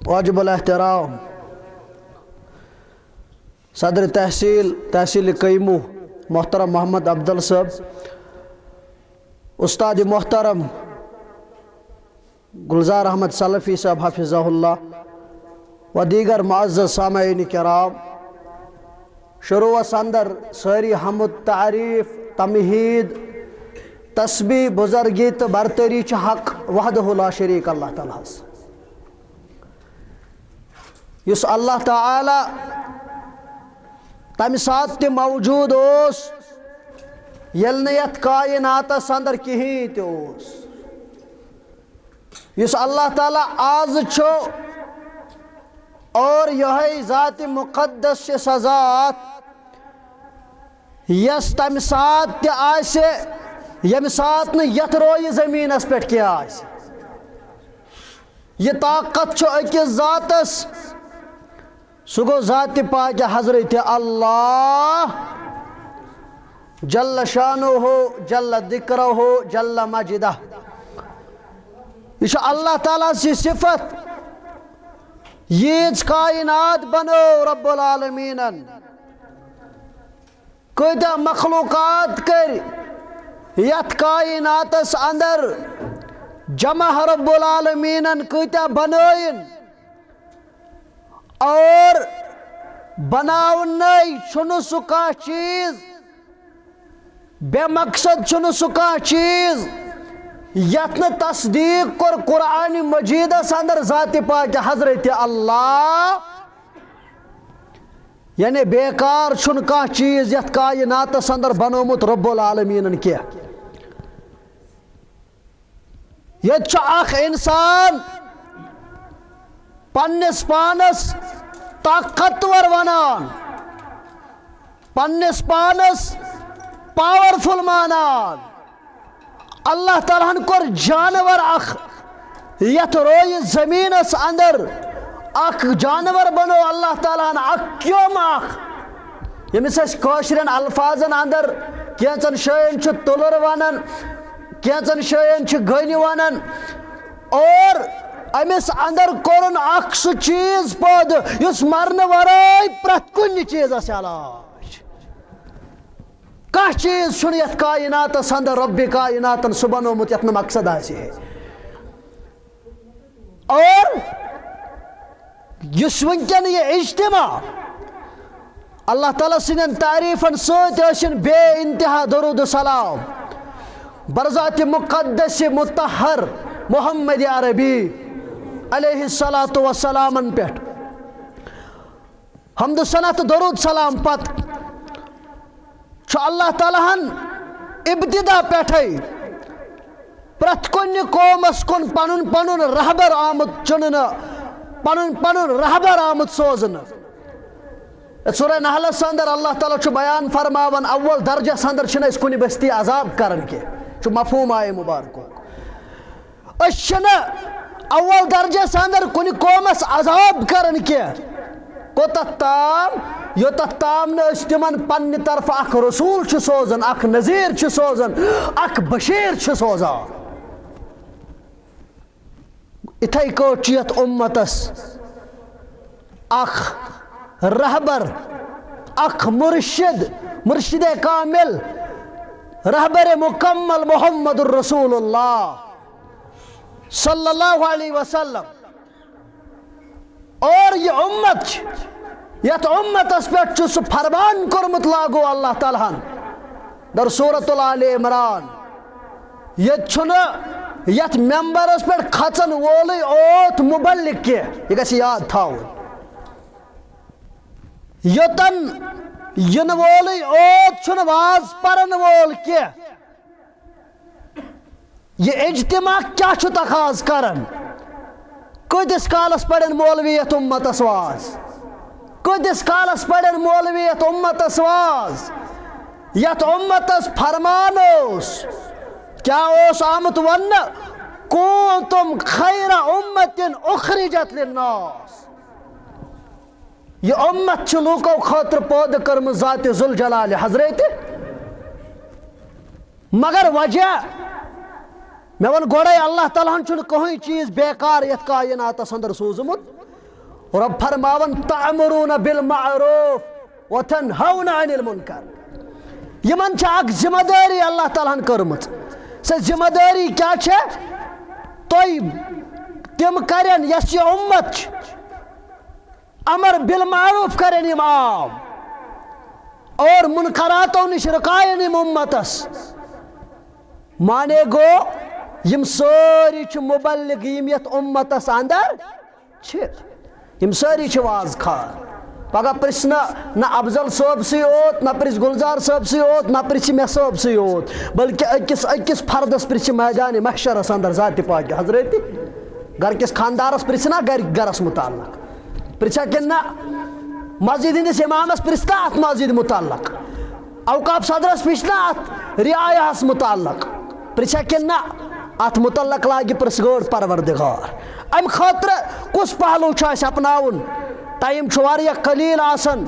واجب الاحترام صدر تحصیل قیمو محترم محمد افضل صاحب، استاد محترم گلزار احمد سلفی صاحب حفظہ اللہ و دیگر معزز سامعین کرام، شروع اندر ساری حمد تعریف تمہید تسبیح بزرگی تو برتری چھ حق وحدہ لا شریک اللہ تعالیٰ یس اللہ تعالی تمہ سات تی موجود اوس یل نیت کائناتس اندر کہیں تی اوس، یس اللہ تعالی آز چھو اور یہ ذات مقدس سے سزات یس تمہ سات تی آسے یم سات ن یت روی زمین اس پیٹ کیا آسے، یہ طاقت چھو اکس ذاتس سہ گو ذات پاک حضرت اللہ جل شانہ جل ذکرہ جل مجدہ، یہ اللہ تعالیٰ سی صفت ییچ کائنات بنو رب العالمین کتا مخلوقات کر یت کائناتس اندر جمع رب العالمین کتا بنائن اور بناؤنی چھنو سکا چیز بے مقصد چھنو سکا چیز یتن تصدیق کر قرآن مجید اندر ذات پاک حضرت اللہ، یعنی بیکار چھن کا چیز یت کائنات اندر بنومت رب العالمین کیا، یہ اخ انسان پنس پانس طاقتور ونان، پنس پانس پاورفل مانان، اللہ تعالیٰ کور جانور اخ یت روی زمین اندر اخ جانور بنو اللہ تعالیٰ اخ کیوم اخ یمس اس کوشرن الفاظن اندر کینچن شاین چھ تلر ونن، کینچن شاین چھ گنی ونن، اور امس اندر کورن اخ سہ چیز پود یس مرن ورائی پرت کن چیز اس علاج، کھانا چیز چھن یت کائنات اندر رب کائنات سہ بنومت یت مقصد آسے، اور یس ونکن یہ اجتماع اللہ تعالیٰ سندین تعریفن ست ٲسِن بے انتہا درود و سلام برذات مقدس مطہر محمد عربی علیہ الصلاۃ والسلام پیٹھ حمد صنعت درود سلام پت چھ اللہ تعالیٰ ہن ابتدا پیٹھے پرت کن قومس کن پنن پنن رہبر آمد چنن، پنن پنن رہبر آمد سوزن۔ سورہ نحل اندر اللہ تعالیٰ چھ بیان فرماون اول درجہ اندر چھن اس کن بستی عذاب کرن کے چھ مفہوم آئے مبارکو، اس چھن اول درجہ اندر کن قومس عذاب کرن کے کوتت تام یوتت تام نہ تمن پنہ طرف اخ رسول چھ سوزن، اخ نذیر چھ سوزن، اخ بشیر چھ سوزان۔ اتھائی کوٹ یت امتس اخ رہبر، اخ مرشد کامل، رہبر مکمل محمد الرسول اللہ صلی اللہ علیہ وسلم، اور یہ امت یت امت اس پہ سہ فرمان کورمت لاگو اللہ تعالیٰ در سورۃ آل عمران، یت چھن یت ممبرس پہ کھچن وولے اوت مبلغ کی یہ گژھِ یاد تھاون، یوتن ین وولے اوت چھن واز پرن وول کی یہ اجتماع کیا چھ تقاض کرن، کتس کالس پڑن مولویت امتس واز، کتس کالس پڑن مولویت امتس واز، یت امتس فرمان اوس کیا اوس آمت ون کنتم خیر امت اخرجت للناس، یہ امت چھ لوکو خاطر پود کرم ذات ذوالجلال حضرت، مگر وجہ میں ون گوڑے اللہ تعالیٰ چھن کہیں چیز بیکار یت کائنات اندر سوزمت، رب فرماون تعمرون بالمعروف وتنهون عن المنکر. یمن چھ اک ذمہ داری اللہ تعالیٰ ہن کٔرمٕژ. سۄ ذمہ داری کیا چھے؟ تُہۍ تِم کرن یس یہ امت چھ امر بالمعروف کرن یم عام اور منکراتو نش رکائن یم امتس. مانے گو یم ساری چھ مبلغ یم یت امتس اندر چھ. یم ساری چھ واز خار. پگہ پرس نہ افضل صٲب سی یوت نہ پرس گلزار صٲب سی یوت نہ پرس مے صٲب سی یوت بلکہ أکِس فردس پرس میدان محشرس اندر ذات پاک حضرت گھر کس خاندارس پرسنا گرس متعلق پرسا کن نہ مسجد ہندس امامس پرسنا ات مسجد متعلق اوقاف صدرس پرسنا ات رعایہس متعلق پرسا کن نہ ات متعلق لاگہ پرس گوڑ پروردگار. ام خاطر کس پہلو چھ اس اپناون؟ ٹائم چھ واریاہ قلیل آسن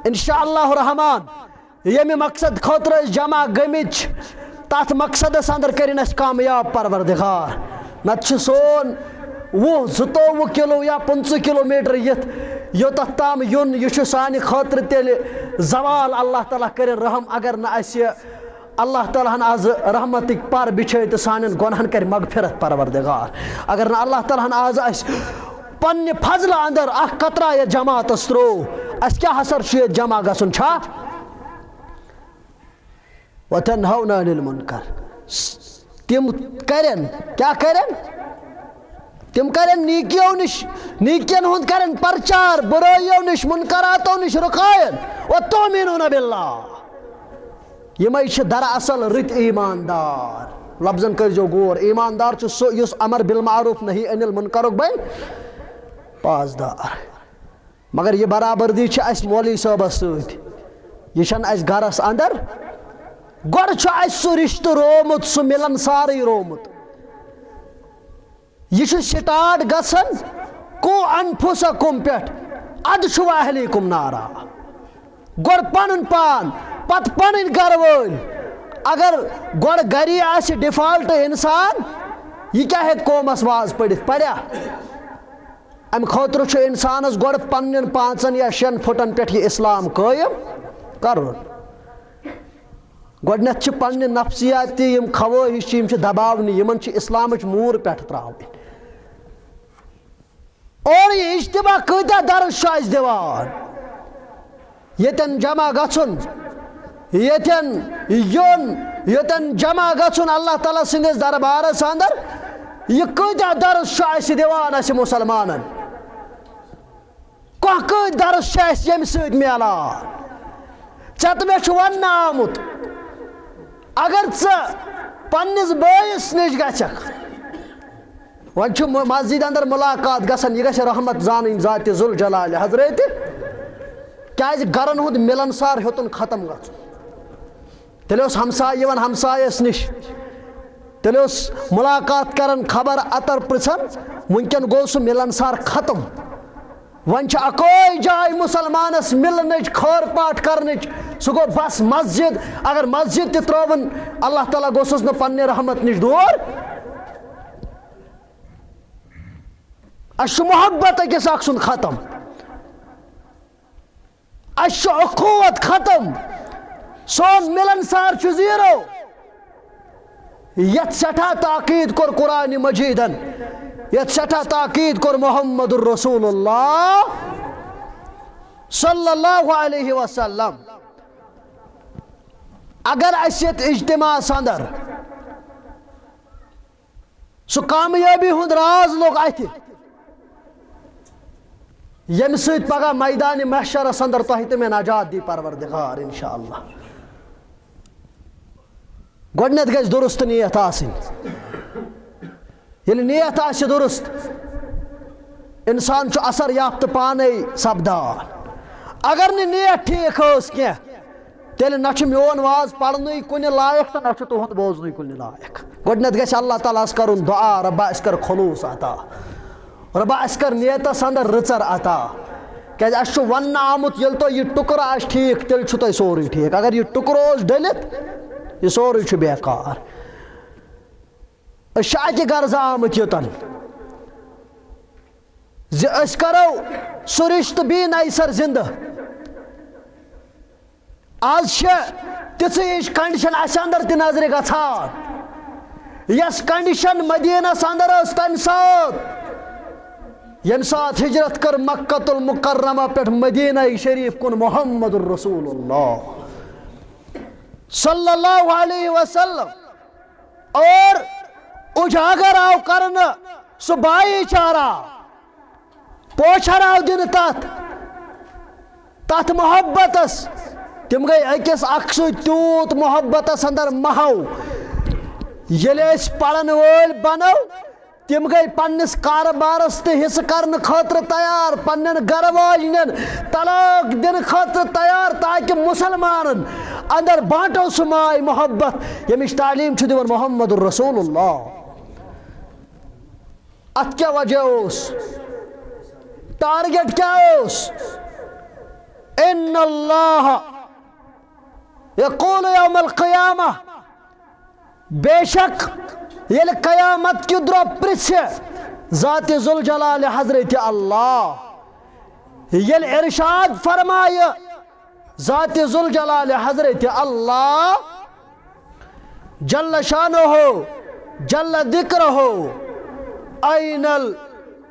انشاءاللہ الرحمن یمہ مقصد خاطر جمع گمت تات مقصدس اندر کرن اس کامیاب پروردگار. نت چھ سون 22 کلو یا 25 کلومیٹر یوتت تام یون یہ سانہ خاطر تیل زوال اللہ تعالیٰ کرن رحم اگر نہ اس اللہ تعالیٰ ہن آز رحمتک پر بچھے تو سان گنہن کر مغفرت پروردگار. اگر نہ اللہ تعالیٰ ہن آز اس پنہ فضل اندر اخ قطرہ یہ جماعت ترو اس کیا حسر چھ جمع گسن چھا؟ وتنہون عن المنکر. تم کرن کیا کرن؟ تم کرن نیکیوں نش نیکین ہند کرن پرچار برائیوں نش منکراتوں نش رکائن وتؤمنون باللہ. یمے چھ دراصل رت ایماندار. لفظن کر جو غور. ایماندار چھ سو یس امر بالمعروف نہیں عن المنکر بن پاسدار. مگر یہ برابردی چھ اس مولوی صاحبس سۭتۍ. یہ چھن اس گھرس اندر گۄڈٕ چھُ اَسہِ سُہ رشتہٕ رومُت سُہ ملن سارے رومُت. یہ چھُ سٹارٹ گژھان کو انفسکم پٮ۪ٹھ ادشو اہلیکم نارا. گۄڈٕ پنُن پان پتہٕ پنٕنۍ گھر وٲلۍ. اگر گۄڈٕ گری آسہِ ڈیفالٹ انسان یہ کیا ہے قومس واز پڑھتھ پڑیا. ام خاطر چھُ انسانس گۄڈٕ پننٮ۪ن 5 یا 6 فٹن پٮ۪ٹھ یہ اسلام قٲیِم کرُن. گۄڈنٮ۪تھ چھِ پننہِ نفسیاتی یم خوٲہش چھِ یم چھِ دباونہِ یمن چھِ اسلامٕچ موٗر پٮ۪ٹھ تراوٕنۍ. اور یہ اجتماع کۭتیاہ درس چھُ اَسہِ دِوان ییٚتٮ۪ن جمع گژھُن ییٚتٮ۪ن یُن ییٚتٮ۪ن جمع گژھُن اللہ تعالیٰ سٕنٛدِس دربارس اندر. یہ کۭتیاہ درس چھُ اَسہِ دِوان اَسہِ مُسلمانن. کانٛہہ کۭتۍ درس چھِ اَسہِ ییٚمہِ سۭتۍ میلان. ژےٚ تہٕ مےٚ چھُ وننہٕ آمُت اگر ژٕ پننس بٲیس نش گژھکھ وۄنۍ چھُ مسجد اندر ملاقات گژھان یہ گژھِ رحمت زانٕنۍ ذاتِ ذوالجلالِ حضرت کیازِ گرن ہُنٛد ملنسار ہیوٚتُن ختم گژھُن. تیٚلہِ اوس ہمساے یِوان ہمسایس نش تیٚلہِ اوس ملاقات کران خبر اتر پرژھان. وٕنکٮ۪ن گوٚو سُہ ملنسار ختم. وۄنۍ چھِ اکوے جاے مسلمانس ملنٕچ خٲر پاٹ کرنٕچ سُہ گوٚو بس مسجد. اگر مسجد تہِ ترٛٲوٕن اللہ تعالیٰ گوٚژھُس نہٕ پننہِ رحمت نش دوٗر. اَسہِ چھُ محبت أکِس اکھ سُنٛد ختم. اَسہِ چھُ اخوت ختم. سون ملنسار چھُ زیٖرو. یتھ سٮ۪ٹھاہ تاکیٖد کوٚر قرآنِ مجیٖدن یتھ سٮ۪ٹھاہ تاکیٖد کوٚر محمد رسول اللہ صلی اللہ علیہ وسلم. اگر اس یت اجتماعس اندر سُہ کامیٲبی ہُنٛد راز لوٚگ اتھِ ییٚمہِ سۭتۍ پگاہ میدانِ محشرس اندر تۄہہِ تہٕ مےٚ نجات دی پروردگار انشاءاللہ. گۄڈنٮ۪تھ گژھِ درست نیت آسٕنۍ. ییٚلہِ نیت آسہِ درست انسان چھُ اثر یافتہٕ پانے سپدان. اگر نہٕ نیت ٹھیٖک ٲس کینٛہہ تیٚلہِ نہ چھُ میون واز پرنُے کُنہِ لایق تہٕ نہ چھُ تُہُنٛد بوزنُے کُنہِ لایق. گۄڈنٮ۪تھ گژھِ اللہ تعالیٰ ہس کرُن دعا رۄبا اَسہِ کر خلوٗص عطا. رۄبا اَسہِ کر نیتس اندر رٕژر عطا. کیازِ اَسہِ چھُ وننہٕ آمُت ییٚلہِ تۄہہِ یہِ ٹُکرٕ آسہِ ٹھیٖک تیٚلہِ چھُ تۄہہِ سورُے ٹھیٖک. اگر یہِ ٹُکرٕ اوس ڈٔلِتھ یہ سورُے چھُ بیکار. أسۍ چھِ اَکہِ غرضہٕ آمٕتۍ یوٚتن اس کرو سہ رشتہ بی نئی سر زندہ آج تیس ہش کنڈیشن اس اندر تہ نظر گھان یس کنڈیشن مدینس اندر اس تمہ سات یم سات ہجرت کر مکۃ المکرمہ پہ مدینہ شریف کن محمد الرسول اللہ صلی اللہ علیہ وسلم اور اجاگر آو کرن سہ بھائی چارہ پوچھر آو دن تت محبتس تم گئی اکس اخ ست تیوت محبتس اندر محو یل پڑھن ول بنو تم گئی پنس کاربارس تہ حصہ کرنے خاطر تیار پن گھر والن طلاق دن خاطر تیار تاکہ مسلمانن اندر بانٹو سہ ماے محبت یمچ تعلیم دان محمد الرسول اللہ ات کیا وجہ اس ٹارگیٹ کیا اس ان اللہ یقول یوم القیامہ بے شک یل قیامت کی درو پرچھ ذات ذوالجلال حضرت اللہ یل ارشاد فرمائے ذات ذوالجلال حضرت اللہ جل شانہ جل ذکرہ این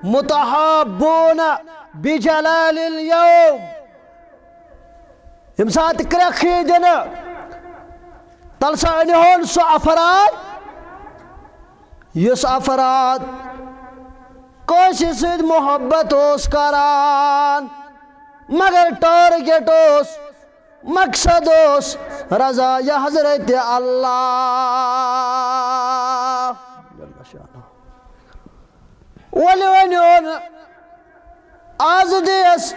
المتحابون بجلال اليوم یم سات کرخی دن تلسا انہون سو افراد یس افراد کوشش سید محبت اس کران مگر ٹارگیٹ اس مقصد اس رضا یا حضرت اللہ ولی ونیون آز دیس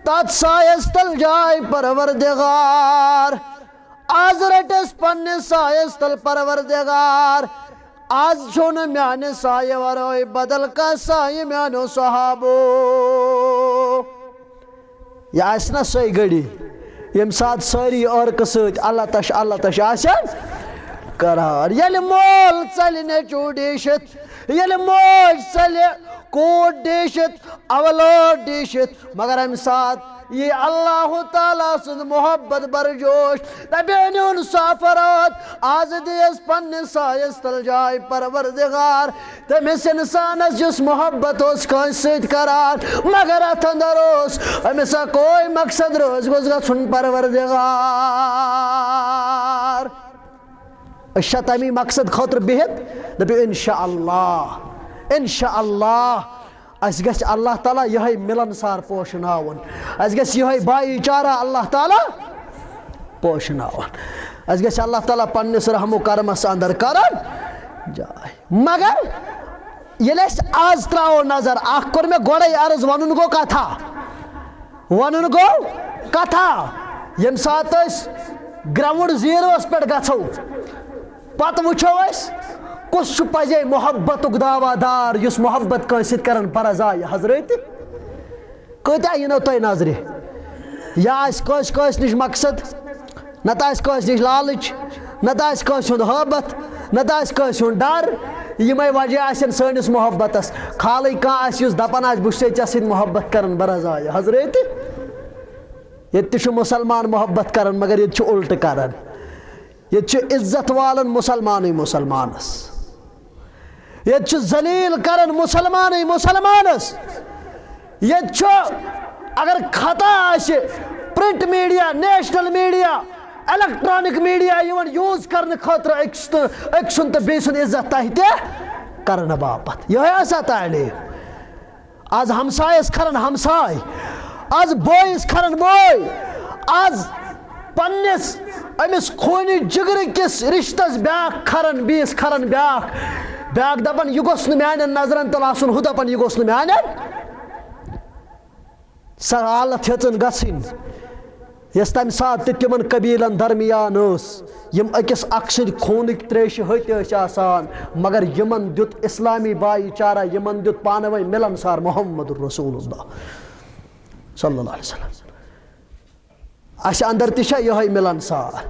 تات سایس تل جائے پروردگار آز رٹس پن سایس تل پروردگار آج چھون میانے سائے وروئی بدل کا سائے میانو صحابو یا اسنا سوئی گڑی یم ساتھ ساری اور کسوچ اللہ تش آسان قرار یل مول چلی نیچو دیشت یل موج چلی کوٹ دیشت اولاد دیشت مگر ام ساتھ یہ اللہ تعالیٰ سن محبت برجوش تبینیون سافرات آز دیس پن سایس تل جائے پروردگار تمیس انسانس جس محبت اس کو سید کران مگر اتندر اس ہمیسا کوئی مقصد روز گزگا سن پروردگار اشیا تمی مقصد خاطر بہت دبی انشاءاللہ اس گژھِ اللہ تعالیٰ یہ ملنسار پوشناون اس گژھِ یہ بھائی چارہ اللہ تعالیٰ پوشناون اس گژھِ اللہ تعالیٰ پنس رحم و کرمس اندر کرن جائے مگر یل آز تراو نظر اخ کور میں گوڑے عرض ونن گو کتھا یم سات گراؤنڈ زیروس پہ گھو پتہ وچھو کس پزے محبت دعوی دار اس محبت کنس کرن برزائے حضرت کتیا ینو تہ نظر یا کس نش مقصد نت کس نش لالچ نت کس ہند حابت نت کس ہند ڈر یمے وجہ آسن سانس محبتس خالی کھانا اس دپان آس بہ ژے سۭتۍ محبت کرن برزائے حضرت یہ مسلمان محبت کرن مگر یہ الٹ کرن یہ عزت والن مسلمانس یہ ذلیل کرن مسلمانس یہ اگر خطا آسہِ print media national media electronic media use کرنے خاطر ایک سن تو بی سن عزت تہ کرنے باپت یہ آسا تعلیم آز ہمسایس کھرن ہمسائے آز بوئیس کھرن بوئے آز پنس امس خونی جگر کس رشتس بیاکھ کھرن بیس کھرن بیاکھ دپان یہ گوس میانن نظرن تل آسن ہُہ دپان یہ گوس میانن سہ حالت ہیژن گژھن یس تمہ سات تمن قبیلن درمیان یم اکس اکھ سۭتۍ خوٗنٕکۍ تریشہِ ہتۍ آسان مگر یمن دیُت اسلامی بھائی چارہ یمن دیُت پانہٕ ؤنۍ ملنسار محمد الرسول اللہ صلی اللہ علیہ وسلم اس اندر تہ چھا یہ ملنسار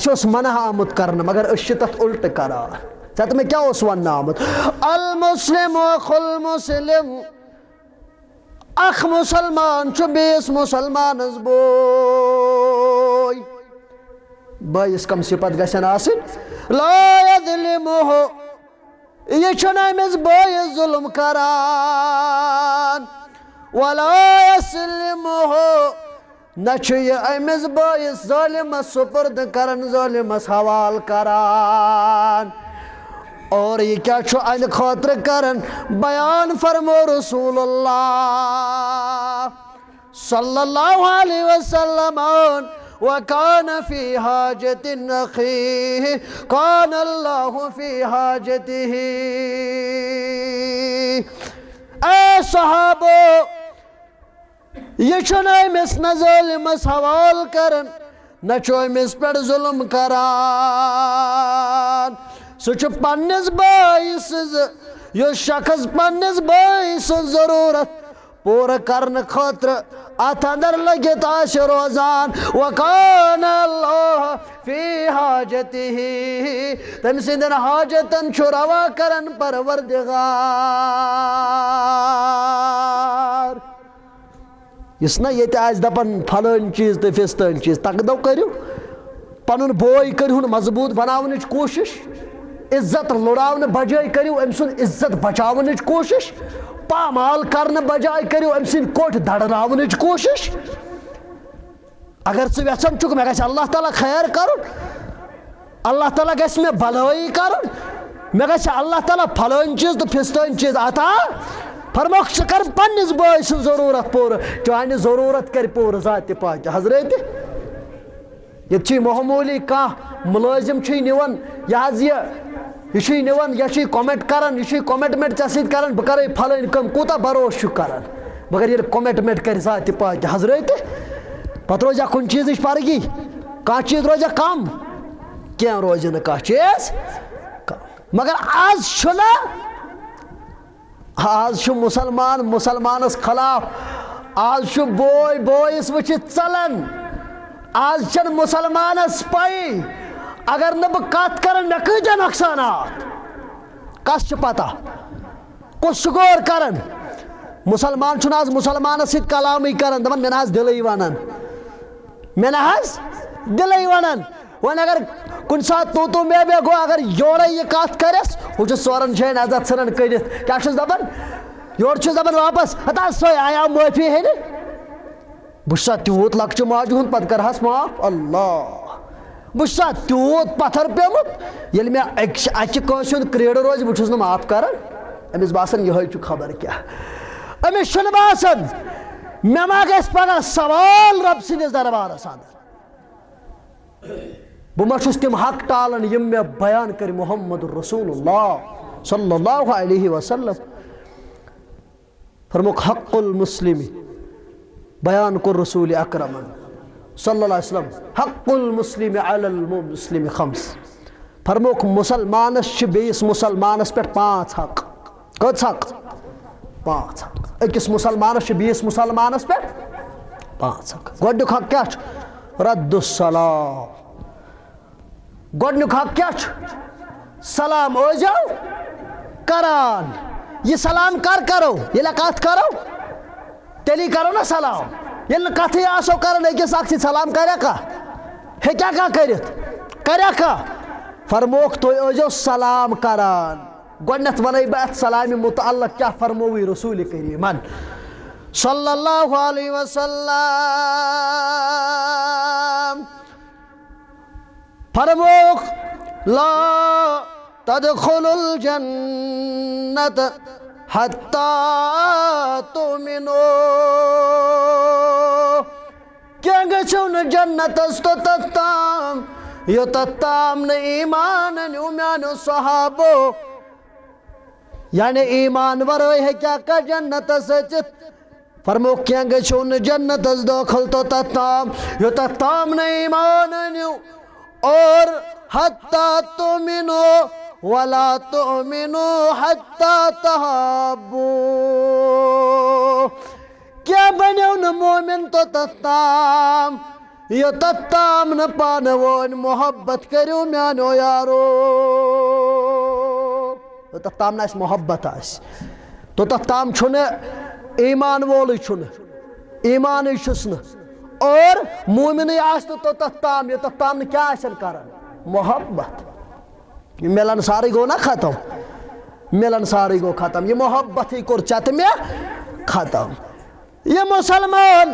اس منع آمت کرنا مگر اس تت الٹ کران ژےٚ میں کیا ون آمت المسلم اخو المسلم اخ مسلمان چھُ بیٚیِس مُسلمانس بوے بٲیِس کم صفت گژھن آسٕنۍ لا یظلمہ یہ چھُنہٕ أمِس بٲیِس ظُلم کران ولا یسلمہ نہ چھُ یہِ أمِس بٲیِس ظٲلمس سُپرد کران ظٲلمس حوال کران اور یہ کیا چھُ اَمہِ خٲطرٕ کران بیان فرمو رسول اللہ صلی اللہ علیہ وسلم وكان في حاجة أخيه كان الله في حاجته اے صحابو یہ چھُنہٕ أمِس نہ ظٲلمس حوال کران نہ چھُ أمِس پٮ۪ٹھ ظُلم کران سُہ چھُ پننِس بٲے سٕنٛز یُس شخص پننِس بٲے سٕنٛز ضروٗرت پوٗرٕ کرنہٕ خٲطرٕ اتھ اندر لٔگِتھ آسہِ روزان وكان الله في حاجته تٔمۍ سٕنٛدٮ۪ن حاجتن چھُ روا کران پروردگار یُس نہ ییٚتہِ آسہِ دپان پھلٲنۍ چیٖز تہٕ فِستٲنۍ چیٖز تقدو کٔرِو پنُن بوے کٔرۍہُن مضبوٗط بناونٕچ کوٗشش عزت لُڑاونہٕ بجٲے کٔرِو أمۍ سُنٛد عزت بچاونٕچ کوٗشش پامال کرنہٕ بجاے کٔرِو أمۍ سٕنٛدۍ کوٚٹھۍ دڑراونٕچ کوٗشش اگر ژٕ یژھان چھُکھ مےٚ گژھِ اللہ تعالیٰ خیر کرُن اللہ تعالیٰ گژھِ مےٚ بلٲیی کرُن مےٚ گژھِ اللہ تعالیٰ پھلٲنۍ چیٖز تہٕ فِستٲنۍ چیٖز عطا فرموکھ ژٕ کر پننِس بٲے سٕنٛز ضروٗرت پوٗرٕ چانہِ ضروٗرت کرِ پوٗرٕ ذاتِ پاکہِ حضرت ییٚتہِ چھُے معموٗلی کانٛہہ مُلٲزِم چھُے نِوان یہِ حظ یہِ چھُے نِوان یہِ چھُے کومٮ۪نٹ کران یہِ چھُے کومٮ۪نٹمٮ۪نٹ ژےٚ سۭتۍ کران بہٕ کرے پھلٲنۍ کٲم کوٗتاہ بروسہٕ چھُکھ کران مگر ییٚلہِ کومٮ۪نٹمٮ۪نٹ کرِ ذاتِ پاکہِ حضرت پتہٕ روزیا کُنہِ چیٖزٕچ فرقی کانٛہہ چیٖز روزیا کم کینٛہہ روزِ نہٕ کانٛہہ چیٖز کم مگر آز چھُنہ آز چھُ مُسلمان مُسلمانس خلاف آز چھُ بوے بٲیِس وٕچھِتھ ژلان آز چھنہٕ مُسلمانس پَیی اگر نہٕ بہٕ کتھ کرٕ مےٚ کۭتیاہ نۄقصانات کس چھِ پتہ کُس چھُ غور کران مُسلمان چھُنہٕ آز مُسلمانس سۭتۍ کلامٕے کران دپان مےٚ نہ حظ دِلٕے ونان مےٚ نہ حظ دِلٕے ونان وۄنۍ اگر کُنہِ ساتہٕ تو مے گوٚو اگر یورے یہِ کتھ کرٮ۪س ہُہ چھُ ژورن جاین عزت ژھٕنان کٔڑِتھ کیٛاہ چھُس دپان یورٕ چھُس دپان واپس ہتا سۄے آیا معٲفی ہیٚنہِ بہٕ چھُسا تیوٗت لۄکچہِ ماجہِ ہُنٛد پتہٕ کرہس معاف اللہ بہٕ چھُسا تیوٗت پتھر پیوٚمُت ییٚلہِ مےٚ اکہِ کٲنٛسہِ ہُنٛد کریڈٕ روزِ بہٕ چھُس نہٕ معاف کران أمِس باسان یِہوے چھُ خبر کیٛاہ أمِس چھُنہٕ باسان مےٚ ما گژھِ پگاہ سوال رۄب سٕنٛدِس دربارس انٛدر بہٕ ما چھُس تِم حق ٹالان یِم مےٚ بیان کٔرۍ محمد رسول اللہ صلی اللہ علیہ وسلم فرموکھ حق المسلم بیان کوٚر رسول اکرمن صلی اللہ علیہ وسلم حق المسلم علی المسلم خمس فرموکھ مُسلمانس چھِ بیٚیِس مُسلمانس پٮ۪ٹھ 5 حق کٔژ حق 5 حق أکِس مُسلمانس چھِ بیٚیِس مُسلمانس پٮ۪ٹھ 5 حق گۄڈنیُک حق کیٛاہ چھُ رد السلام گۄڈنیُک حق کیٛاہ چھُ سلام ٲسۍزیو کران یہِ سلام کر کرو ییٚلہِ کتھ کرو تیٚلی کرو نا سلام ییٚلہِ نہٕ کتھٕے آسو کران أکِس اکھ سۭتۍ سلام کریا کانٛہہ ہیٚکیا کانٛہہ کٔرِتھ کریا کانٛہہ فرموکھ تُہۍ ٲسۍزیو سلام کران گۄڈنٮ۪تھ ونے بہٕ اتھ سلامہِ مُتعلق کیٛاہ فرمووٕے رسوٗلِ کریٖمن صلی اللہ علیہ وسلم فرموکھ لا تدخلوا الجنة حتى تؤمنوا کیٛاہ گژھِو نہٕ جنتس توٚتتھ تام یوٚتتھ تام نہٕ ایٖمان أنِو میانیو صحابو یعنی ایٖمان ورٲے ہیٚکیٛاہ کانٛہہ جنتس أژِتھ فرموکھ کیٚنٛہہ گژھِو نہٕ جنتس دٲخل توٚتتھ تام یوٚتتھ تام نہٕ ایٖمان أنِو اور حتى تؤمنوا ولا تؤمنوا حتى تحابوا کیٛاہ بنیو نہٕ مومن توٚتتھ تام یوٚتتھ تام نہٕ پانہٕ ؤنۍ محبت کٔرِو میانیو یارو یوٚتتھ تام نہٕ اَسہِ محبت آسہِ توٚتتھ تام چھُنہٕ ایمان وول چھن ایمان چھسن اور مومن آسن تو تت تام یہ تت تام کیا آسن کرن محبت یہ ملن ساری گو نا ختم ملن ساری گو ختم یہ محبت ہی کور چت میں ختم یہ مسلمان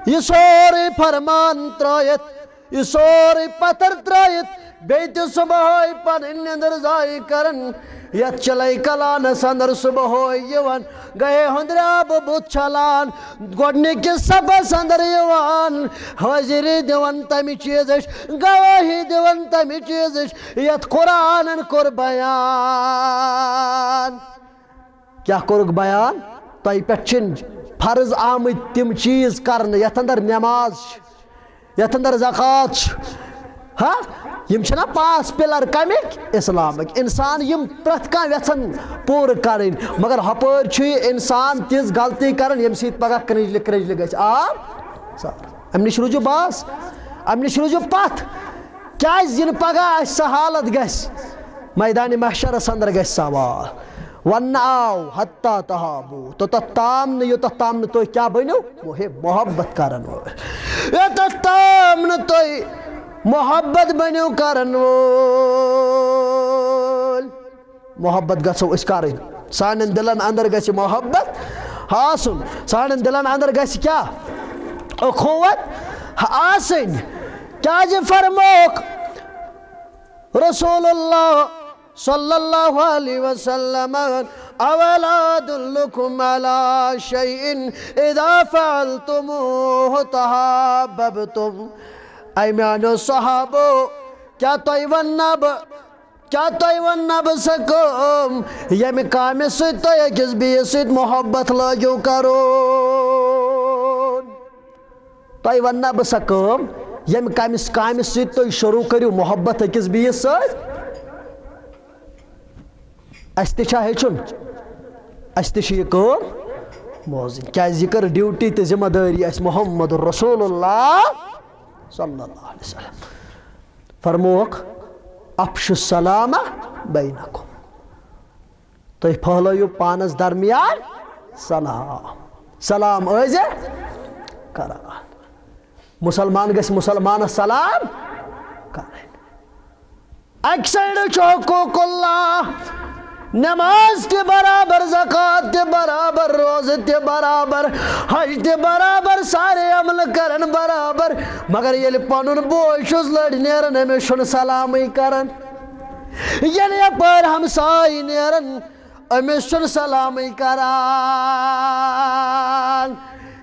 یہ سوری فرمان ترائیت یہ سوری پتر ترائیت بیت صبح پن اندر زائی کرن یت چلائی کلان سندر صبح یوان گئے ہندراب بت چلان گوڑنے کے صفحہ سندر یوان حاضری دیون تمی چیزش گواہی دیون تمی چیزش یت قرآن کر بیان کیا کرک بیان تائی پچھن فرض آمد تم چیز کرن یت اندر نماز یت اندر زکات ہاں یم چھنا پانچ پلر کمک اسلامک انسان یم پرت کان یژھان پور کرن مگر ہپٲرۍ چھُ یہِ انسان تِژھ غلطی کران یم سۭتۍ پگاہ کرجلہِ گژھِ آب سار امہِ نِش روٗزِو باس امہِ نِش روٗزِو پتھ کیازِ ینہٕ پگاہ اسہِ سۄ حالت گژھِ میدانِ محشرس اندر گژھِ سوال ون آو حتیٰ تہابو تو تت تام نہٕ یوٚتتھ تام نہٕ تُہۍ کیٛاہ بٔنِو محبت کرن وٲلۍ یوٚتتھ تام نہٕ تُہۍ محبت بنیو کرن وول محبت گژھو أسۍ کرٕنۍ سانٮ۪ن دلن اندر گژھِ محبت آسُن سانٮ۪ن دلن اندر گژھِ کیٛاہ اخوت آسٕنۍ کیٛازِ فرموکھ رسول اللہ صلی اللہ علیہ وسلم اولا ادلکم علی شیء اذا فعلتموہ تحاببتم اے میانو صحابو کیا توئی وننا بہ سکم یمہ کامہ سۭتۍ تُہۍ أکِس بیٚیِس سۭتۍ محبت لٲگِو کرُن تۄہہِ وننا بہ سکم یمہ کامہ سۭتۍ تُہۍ شروع کٔرِو محبت أکِس بیٚیِس سۭتۍ اَسہِ تہِ چھا ہیٚچھُن اَسہِ تہِ چھِ یہِ کٲم بوزٕنۍ کیازِ یہِ کٔر ڈیوٹی تہٕ ذمہ دٲری اَسہِ محمد رسول اللہ صلی اللہ علیہ وسلم فرموکھ افش السلام بینکم تُہۍ پھہلٲیِو پانس درمیان سلام ٲزِ کران مسلمان گژھِ مسلمانس سلام کرٕنۍ اکہِ سایڈٕ چھُ حقوق اللہ نماز تہِ برابر زکات تہِ برابر روزٕ تہِ برابر حج تہِ برابر سارے عمل کرن برابر مگر ییٚلہِ پنُن بوے چھُس لٔڑۍ نیران أمِس چھُنہٕ سلامٕے کران ییٚلہِ یپٲرۍ ہمساے نیران أمِس چھُنہٕ سلامٕے کران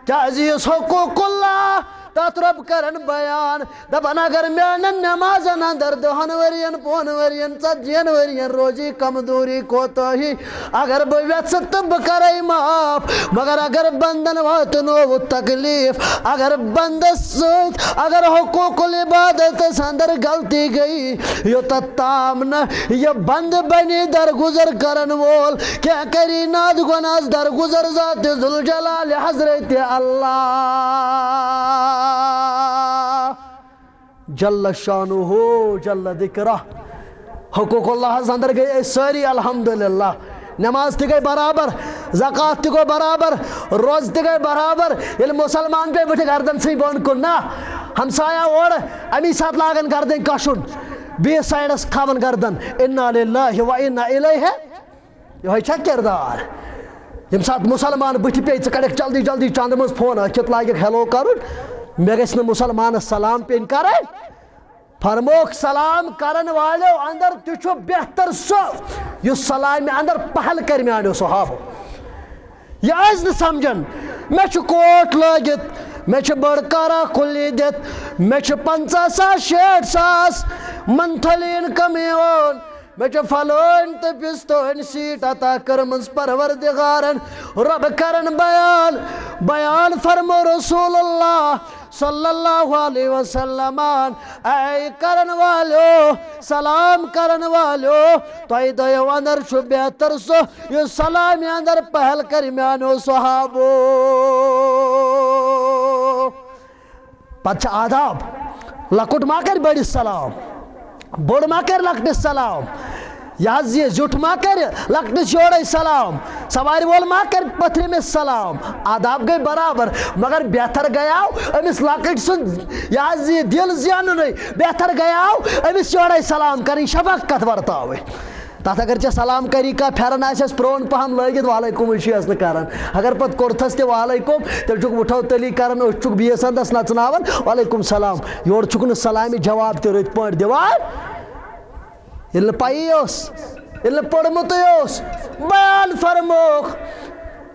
کیازِ یُس حقوق اللہ تتھ رب کرن بیان دپان اگر میانن نمازن اندر دہن ورین پون ورین ژتجین ورین روزی کمزوری کوتاہی اگر بہ یژھٕ تہٕ بہ کرے معاف مگر اگر بندن واتنو تکلیف اگر بندس سۭتۍ اگر حقوق العبادتس اندر غلطی گئی یوٚتتھ تام نہٕ یہِ بند بنی درگزر کرن وول کینٛہہ کری ناد گۄناہس درگزر ذات ذوالجلال حضرت اللہ جل شانہ جل ذکرہ حقوق اللہ اندر گئی ساری الحمدللہ نماز تہِ گئی برابر زکات تہِ گوٚو برابر روز تہِ گئی برابر ییٚلہِ مسلمان پے بٕتھِ گردن ژھٕنۍ بۄن کُن نا ہمسایا اورٕ امی ساتہٕ لاگن گردن کشُن بیٚیِس سایڈس تھاون گردن انا للہ و انا الیہ یہوے چھا کردار ییٚمہِ ساتہٕ مسلمان بٕتھِ پیٚیہِ ژٕ کڑکھ جلدی جلدی چندٕ منٛز فون أتھِتھ لاگکھ ہیلو کرُن مےٚ گژھِ نہٕ مسلمانس سلام پیٚنۍ کرٕنۍ فرموکھ سلام کرن والیو اندر تہِ چھُ بہتر سُہ یُس سلامہِ اندر پہل کرِ میانیو صحابو یہِ ٲسۍ نہٕ سمجھان مےٚ چھُ کوٹ لٲگِتھ مےٚ چھُ بٔڑ کارا کُلی دِتھ مےٚ چھُ 50,000 60,000 منتھلی انکم یِوان مےٚ چھُ فلٲنۍ تہٕ پِستٲنۍ سیٖٹ عطا کٔرمٕژ پروردگارن رب کرن بیان فرمو رسول اللہ صلی اللہ علیہ وسلم اے کرن والیو سلام کرن والیو تۄہہِ دۄیو اندر چھُ بہتر سُہ یُس سلامہِ اندر پہل کرِ میانیو صحابو پتہٕ چھُ آداب لۄکُٹ ما کرِ بٔڑِس سلام بوٚڑ ما کرِ لۄکٹِس سلام یہ زیوٹ ما کر لکٹس یورے سلام سواری وول ما کر پتھر میں سلام آداب گئی برابر مگر بہتر گیا امس لکٹ سن یہ دل زین بہتر گیا امس یورے سلام کریں شفقت ورتاوے تک اگر ے سلام کری کا پھرن آس پرون پہم لگت وعلیکم اس کران اگر پتہ کورتھس تہ وعلیکم تیل چھک وٹھو تلی کران اس چھک بیس اندس نژناون وعلیکم سلام یور چھک نہ سلامی جواب تہ رت پٲٹھۍ دِوان ییٚلہِ نہٕ پَیی اوس ییٚلہِ نہٕ پوٚرمُتٕے اوس بیان فرمووُکھ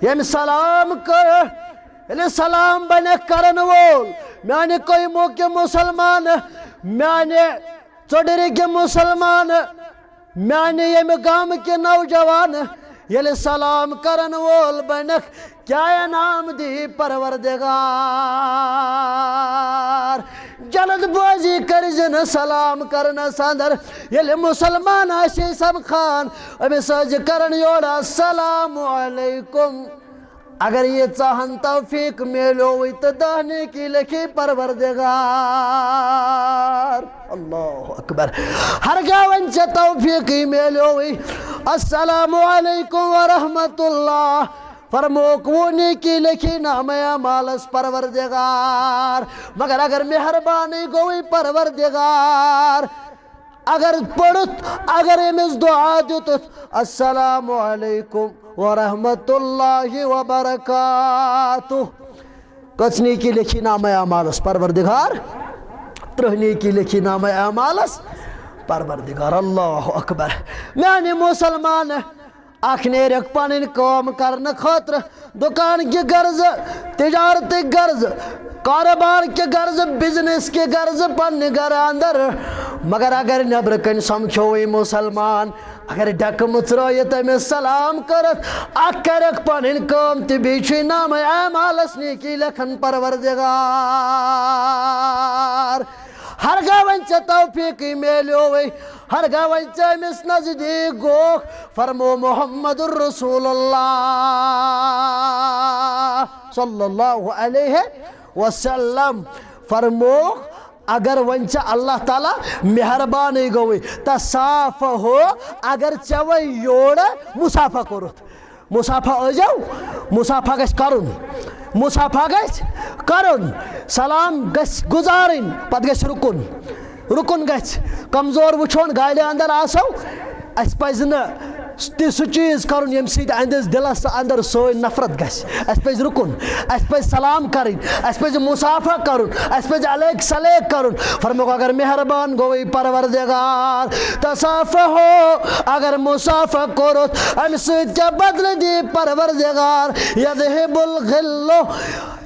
ییٚمہِ سلام کٔر ییٚلہِ سلام بنیٚکھ کرن وول میانہِ قومو کے مسلمان میانہِ ژۄڈرِ کے مسلمان میانہِ ییٚمہِ گامہٕ کے نوجوان ییٚلہِ سلام کرن وول بنیٚکھ کیا انعام دی پروردگار جلد بازی کرزن سلام کرنس اندر ییٚلہِ مسلمان آسہِ سمکھان أمِس ٲسۍ کرن یورٕ السلام علیکم اگر یہ چاہن توفیق میلوی تو دہنے کی لکھی پروردگار اللہ اکبر ہرگاہ ونچہ توفیق میلوی السلام علیکم ورحمت اللہ فرموک وونی کی لکھی نام اعمالس پروردگار مگر اگر مہربانی گوئی پروردگار اگر پڑھت اگر امس دعا دیتت السلام علیکم ورحمت اللہ وبرکاتہ کچنی کی لکھی نام اعمالس پروردگار ترہنی کی لکھی نام اعمالس پروردگار اللہ اکبر میانی مسلمان اخ نیرک پنن کام کرنے خاطر دکان کی غرض تجارت غرض کاروبار کے غرض بزنس کے غرض پنہ گھر اندر مگر اگر نبر کن سمکھوئی مسلمان اگر ڈک مچرائیت امس سلام کرت اخ کرک پنن کام تہ بیچ نام اعمالس نیکی لکھن پروردگار ہرگاہ ونچہ توفیق میلوی ہرگاہ ونچہ امس نزدیک گوک فرمو محمد الرسول اللہ صلی اللہ علیہ وسلم فرمو اگر ونچہ اللہ تعالیٰ مہربانی گوئی تا صاف ہو اگر چوئی یوڑ مسافہ کرت مسافہ ازیو مسافہ گش کرن مسافہ گش کرن سلام گش گزارن پت گش رکن رکن گش کمزور وچھون گاڑی اندر آسو اس پزن سہ چیز کرن یم سید اندس دلس اندر سوئی نفرت گش اس پز رکن اس پز سلام کرن اس پز مسافہ کرن اس پز علیک سلیک کرن فرمو اگر مہربان گوئی پروردگار تصافہ ہو اگر مسافہ کرت ام سید کیا بدل دی پروردگار یذہب الغل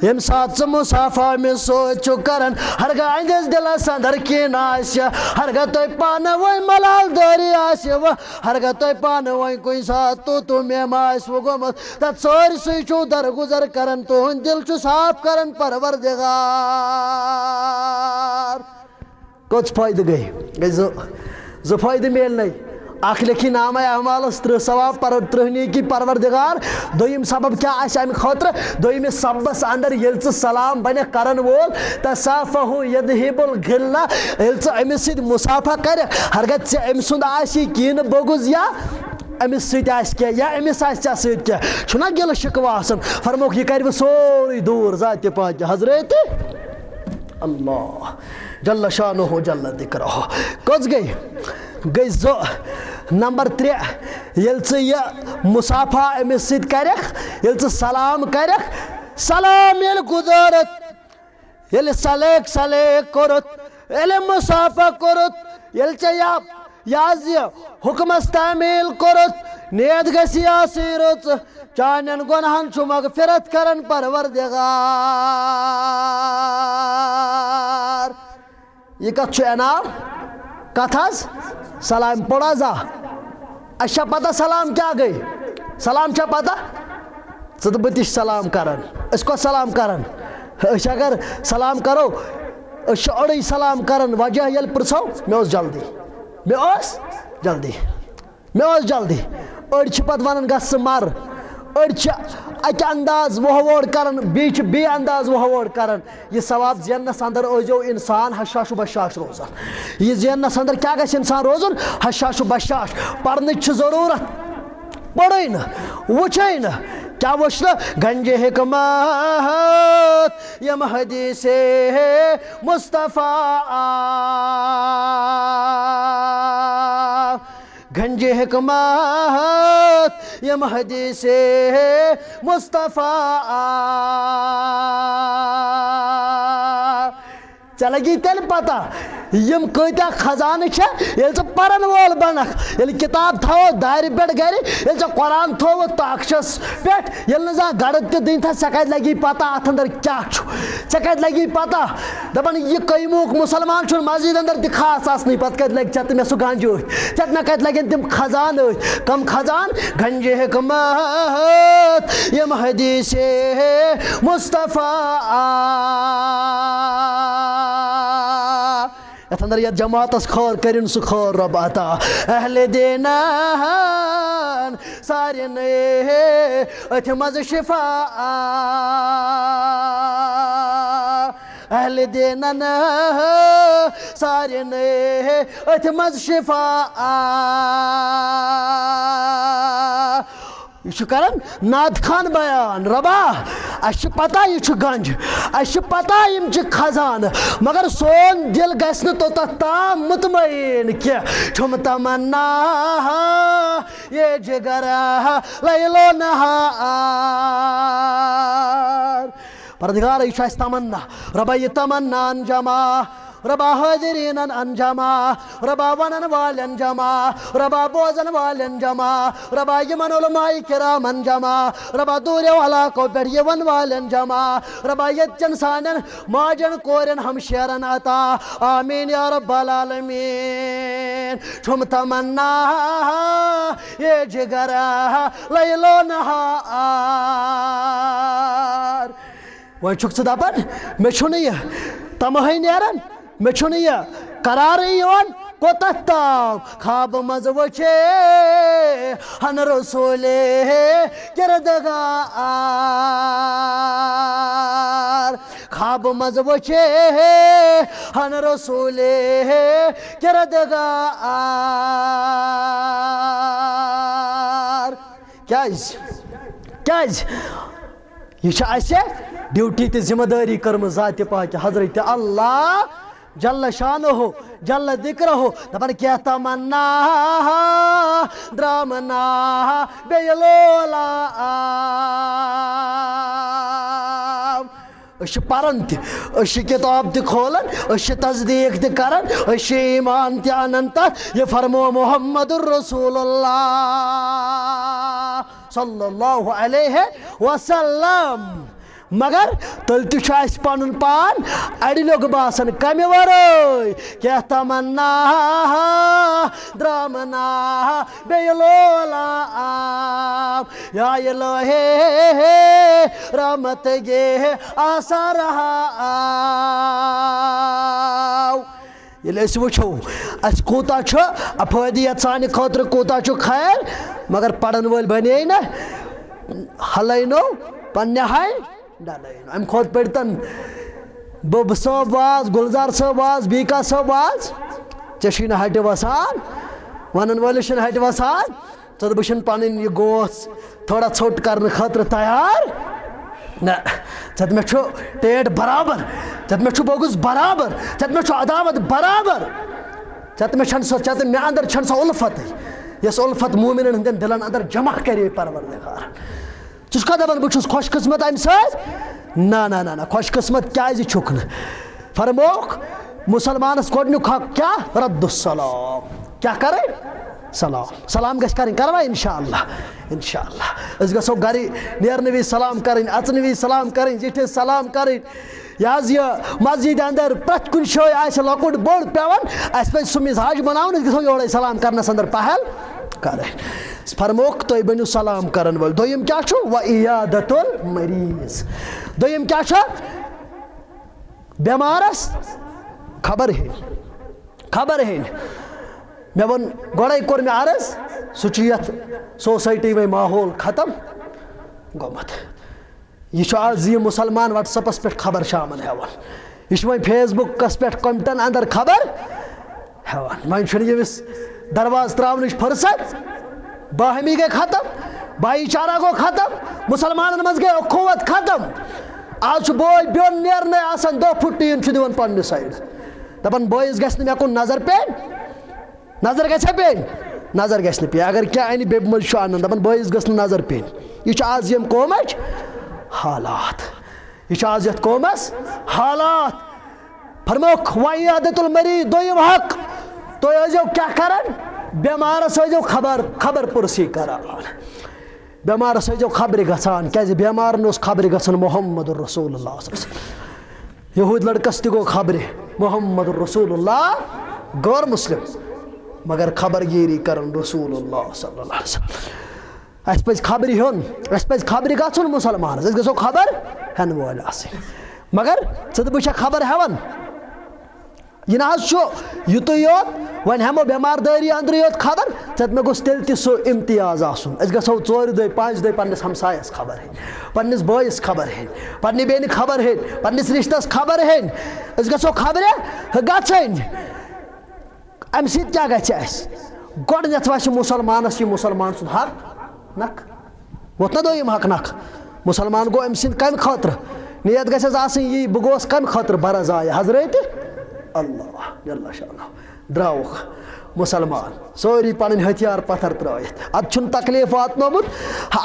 یم سات مسافہ میں سوچ کرن ہرگاہ اندس دلس اندر کین آسیا ہرگاہ توی پانا وی ملال داری آسیا ہرگاہ توی پانا وی کوئی ساتھ تو میم آس و گمت تت سوری سوچو در گزر کرن تو ہن دل چو صاف کرن پروردگار کچھ فائدہ گئی زو فائدہ میل نہیں اخ لکھی نام اعمالس ترہ ثواب ترہنی کی پروردگار دویم سبب کیا آسہ امہ خاطر دویم سببس اندر یل ژٕ سلام بنہ کرن وول تصافہ یذہب الغل یل ژٕ امس سۭتۍ مسافہ کرکھ ہرگاہ ژےٚ أمۍ سُنٛد آسی کینہ بغض یا امس سۭتۍ آسہِ کینٛہہ یا امس آسہِ ژےٚ سۭتۍ کینٛہہ چھُنہ گِلہٕ شکوہ آسان فرموکھ یہِ کرِ وۄنۍ سورُے دوٗر ذاتِ پاکہِ حضرت اللہ جل شانہ جل ذکرہ کٔژ گئی زٕ نمبر 3 ییٚلہِ ژٕ یہِ مسافہ أمِس سۭتۍ کرکھ ییٚلہِ ژٕ سلام کرکھ سلام ییٚلہِ گزارت ییٚلہِ سلیک سلیک کوٚرُتھ ییٚلہِ مسافہ کوٚرُتھ ییٚلہِ ژےٚ یہِ حکمس تعمیل کوٚرُتھ نیت گژھِ آسٕنۍ رٕژ چانین گۄنہن چھُ مغفرت کرن پروردگار یہ کتھ چھُ انعام کتھ حظ سلام پوڑا زا اچھا پتہ سلام کیا گئی سلام چھا پتہ ژٕ تہٕ بہٕ تہِ چھِ سلام کران أسۍ کوٚت سلام کران أسۍ اگر سلام کرو أسۍ چھِ أڑٕے سلام کران وجہ ییٚلہِ پرژھو مےٚ اوس جلدی أڑۍ چھِ پتہٕ ونان گژھ ژٕ مر أڑچ اکہ انداز وہوڑ کرن بیچ بی انداز وہوڑ کرن یہ ثواب زینس اندر اوزو انسان حشاش و بشاش روزان یہ زینس اندر کیا گژھِ انسان روزن حشاش و بشاش پرنچ چھ ضرورت پڑھے نا وچھے نا کیا وچھنا گنج حکمت یم حدیث مصطفیٰ گنج حکمت یم حدیث مصطفیٰ چلے گی تیل پتہ یم کتیا خزانہ یل ژٕ پرن وول بنکھ یل کتاب تھو دارِ پٮ۪ٹھ گرِ یل ژےٚ قرآن تھووُتھ تاخچس پٮ۪ٹھ یل نہٕ زانٛہہ گڑد تہِ دِنۍ تھا ژےٚ کتہِ لگی پتہ اتھ اندر کیاہ چھُ ژےٚ کتہِ لگی پتہ دپان یہِ قیموک مسلمان چھُنہٕ مسجد اندر تہِ خاص آسنٕے پتہٕ کتہِ لگہِ ژےٚ تہٕ مےٚ سُہ گنج أتھۍ ژےٚ مےٚ کتہِ لگن تِم خزانہٕ أتھۍ کم خزان گنج حکمت یم حدیث مصطفیٰ یتھ اندر یتھ جماعتس خور کرن سہ خور رب عطا اہل دینان سارن اتھ مز شفا اہل دینن سارن اتھ مز شفا یہ کرن ناد خان بیان ربا اس پتہ یہ گنج اس پتہ یم خزان مگر سون دل گژھِ نہٕ توٚتتھ تام مطمئن کینٛہہ چھُم تمنا یہ جگر لیلو نہار پردگار یہ چھُ تمنا ربا یہ تمنا انجما ربا حاضرین انجما ربا ونن والن جما ربا بوزن والن جما ربا یمن علماء کرام انجما ربا دور علاقوں پہ یون والن جما ربا یتچن سانن ماجن کورن ہمشیرن عطا آمین یا رب العالمین چھم تمنا یہ جگر لیلو نہار وۄنۍ چھُکھ ژٕ دپان مےٚ چھُنہٕ یہِ تمہٕے نیران مےٚ چھُنہٕ یہِ قرارٕے یِوان کوٚتتھ تام خواب منٛز وٕچھے ہن رسوٗلے کردگار خواب منٛز وٕچھے ہن رسوٗلے کردگار کیٛازِ یہ چھِ اَسہِ ڈیوٹی تہِ ذمہ دٲری کٔرمٕژ ذاتِ پاکہِ حضرت اللہ جل شانہ جل ذکرہ دپان کیا تمنا درامنا بیٚیہِ لولام أسۍ چھِ پران تہِ أسۍ چھِ کتاب تہِ کھولان أسۍ چھِ تصدیٖق تہِ کران أسۍ چھِ ایمان تہِ انان تتھ یہ فرمو محمد رسول اللہ صلی اللہ علیہ وسلم مگر تل تہِ چھُ اَسہِ پنُن پان اڑِ لوگ باسان کمہِ ورٲے کیٛاہ تمنا درامنا بیٚیہِ لولام یا الہے رحمت گے آسا رہا ییٚلہِ أسۍ وٕچھو اَسہِ کوٗتاہ چھُ افٲدیت سانہِ خٲطرٕ کوٗتاہ چھُ خیر مگر پرن وٲلۍ بنے نہ ہلٲینو پننہِ ہاے ڈلٲینو امہِ کھۄتہٕ پٔرتن بب صٲب واز گُلزار صٲب واز بیٖکا صٲب واز ژےٚ چھُے نہٕ ہٹہِ وسان ونن وٲلِس چھُنہٕ ہٹہِ وسان ژٕ بہٕ چھُنہٕ پنٕنۍ یہِ گوس تھوڑا ژھوٚٹ کرنہٕ خٲطرٕ تیار نہ ژےٚ مےٚ چھُ ٹیٹ برابر ژےٚ مےٚ چھُ بوگُس برابر ژےٚ مےٚ چھُ عداوت برابر ژےٚ مےٚ چھَنہٕ سۄ ژےٚ مےٚ اندر چھَنہٕ سۄ اُلفتٕے یۄس اُلفت موٗمِنن ہٕنٛدٮ۪ن دِلن اندر جمع کرے پروردگار ژٕ چھُکھا دپان بہٕ چھُس خۄش قٕسمت امہِ سۭتۍ نہ نہ نہ نہ خۄش قٕسمت کیازِ چھُکھ نہٕ فرموکھ مسلمانس گۄڈنیُک حق کیاہ رد السلام کیاہ کرٕنۍ سلام سلام گژھِ کرٕنۍ کروا انشاءاللہ انشاءاللہ أسۍ گژھو گرِ نیرنہٕ وِزِ سلام کرٕنۍ اژنہٕ وِزِ سلام کرٕنۍ زِٹھِس سلام کرٕنۍ یہِ حظ یہِ مسجد اندر پرٛٮ۪تھ کُنہِ جایہِ آسہِ لۄکُٹ بوٚڑ پیٚوان اَسہِ پزِ سُہ مِزاج بناوُن أسۍ گژھو یورے سلام کرنس اندر پہل کرٕنۍ فرموکھ تُہۍ بٔنِو سلام کرن وٲلۍ دوٚیِم کیاہ چھُ وعیادت المریض دوٚیِم کیاہ چھُ بٮ۪مارس خبر ہیٚنۍ مےٚ ووٚن گۄڈے کوٚر مےٚ عرض سُہ چھُ یتھ سوسایٹی وۄنۍ ماحول ختم گومت یہ آز یہ مسلمان واٹس ایپس پہ خبر شامن ہیوان یہ وی فیس بکس پہ کمٹن اندر خبر ہیوان وی یمس درواز تراونچ فرصت باہمی گئی ختم بھائی چارہ گو ختم مسلمان مز گئی اخوت ختم آج بوئے بیون نیرنے آسان 2 فٹ ٹین دیوان پنہ سائڈ دپان بوئس گھس مے کن نظر پین نظر گھس پین نظر گھس پین اگر کیا این بے مز انان دپان بوئس گھس نظر پین یہ آز یم قومچ حالات یہ آز یت قومس حالات فرموک وعیادت المریض دویم حق تو ٲسۍزیو کیا کران بیمارس ٲسۍزیو خبر پرسی کران بیمارس ٲسۍزیو خبرِ گژھان کیازِ بیمارن اوس خبرِ گژھان محمد رسول اللہ صلی اللہ علیہ وسلم یہود لڑکس تہِ گوٚو خبرِ محمد رسول اللہ غور مسلم مگر خبر گیری کران رسول اللہ صلی اللہ علیہ وسلم اس پز خبر ہیون اس پز خبر گژھُن مسلمانس أسۍ گژھو خبر ہٮ۪ن وٲلۍ آسٕنۍ مگر ژٕ تہٕ بہٕ چھا خبر ہٮ۪وان یہ نہ یُتُے یوت وۄنۍ ہٮ۪مو بٮ۪مار دٲری أنٛدرٕے یوت خبر ژےٚ مےٚ گوٚژھ تیٚلہِ تہِ سُہ اِمتیاز آسُن أسۍ گژھو 4 دۄہہِ 5 دۄہہِ پنٛنِس ہمسایس خبر ہٮ۪نۍ پنٛنِس بٲیِس خبر ہٮ۪نۍ پنٛنہِ بیٚنہِ خبر ہٮ۪نۍ پنٛنِس رِشتس خبر ہٮ۪نۍ أسۍ گژھو خبرِ گژھٕنۍ اَمہِ سۭتۍ کیٛاہ گژھِ اَسہِ گۄڈٕنٮ۪تھ وَسہِ مُسلمانس یہِ مُسلمان سُنٛد حق نکھ ووت نا دوٚیِم حق نکھ مُسلمان گوٚو أمۍ سٕنٛدِ کَمہِ خٲطرٕ نیت گژھٮ۪س آسٕنۍ یی بہٕ گوس کَمہِ خٲطرٕ برزایہِ حضرت اللہ جل شانہ درٛاوُکھ مسلمان سوری پنٕنۍ ہتھیار پتھر ترٲیِتھ ادٕ چھُنہٕ تکلیٖف واتنومُت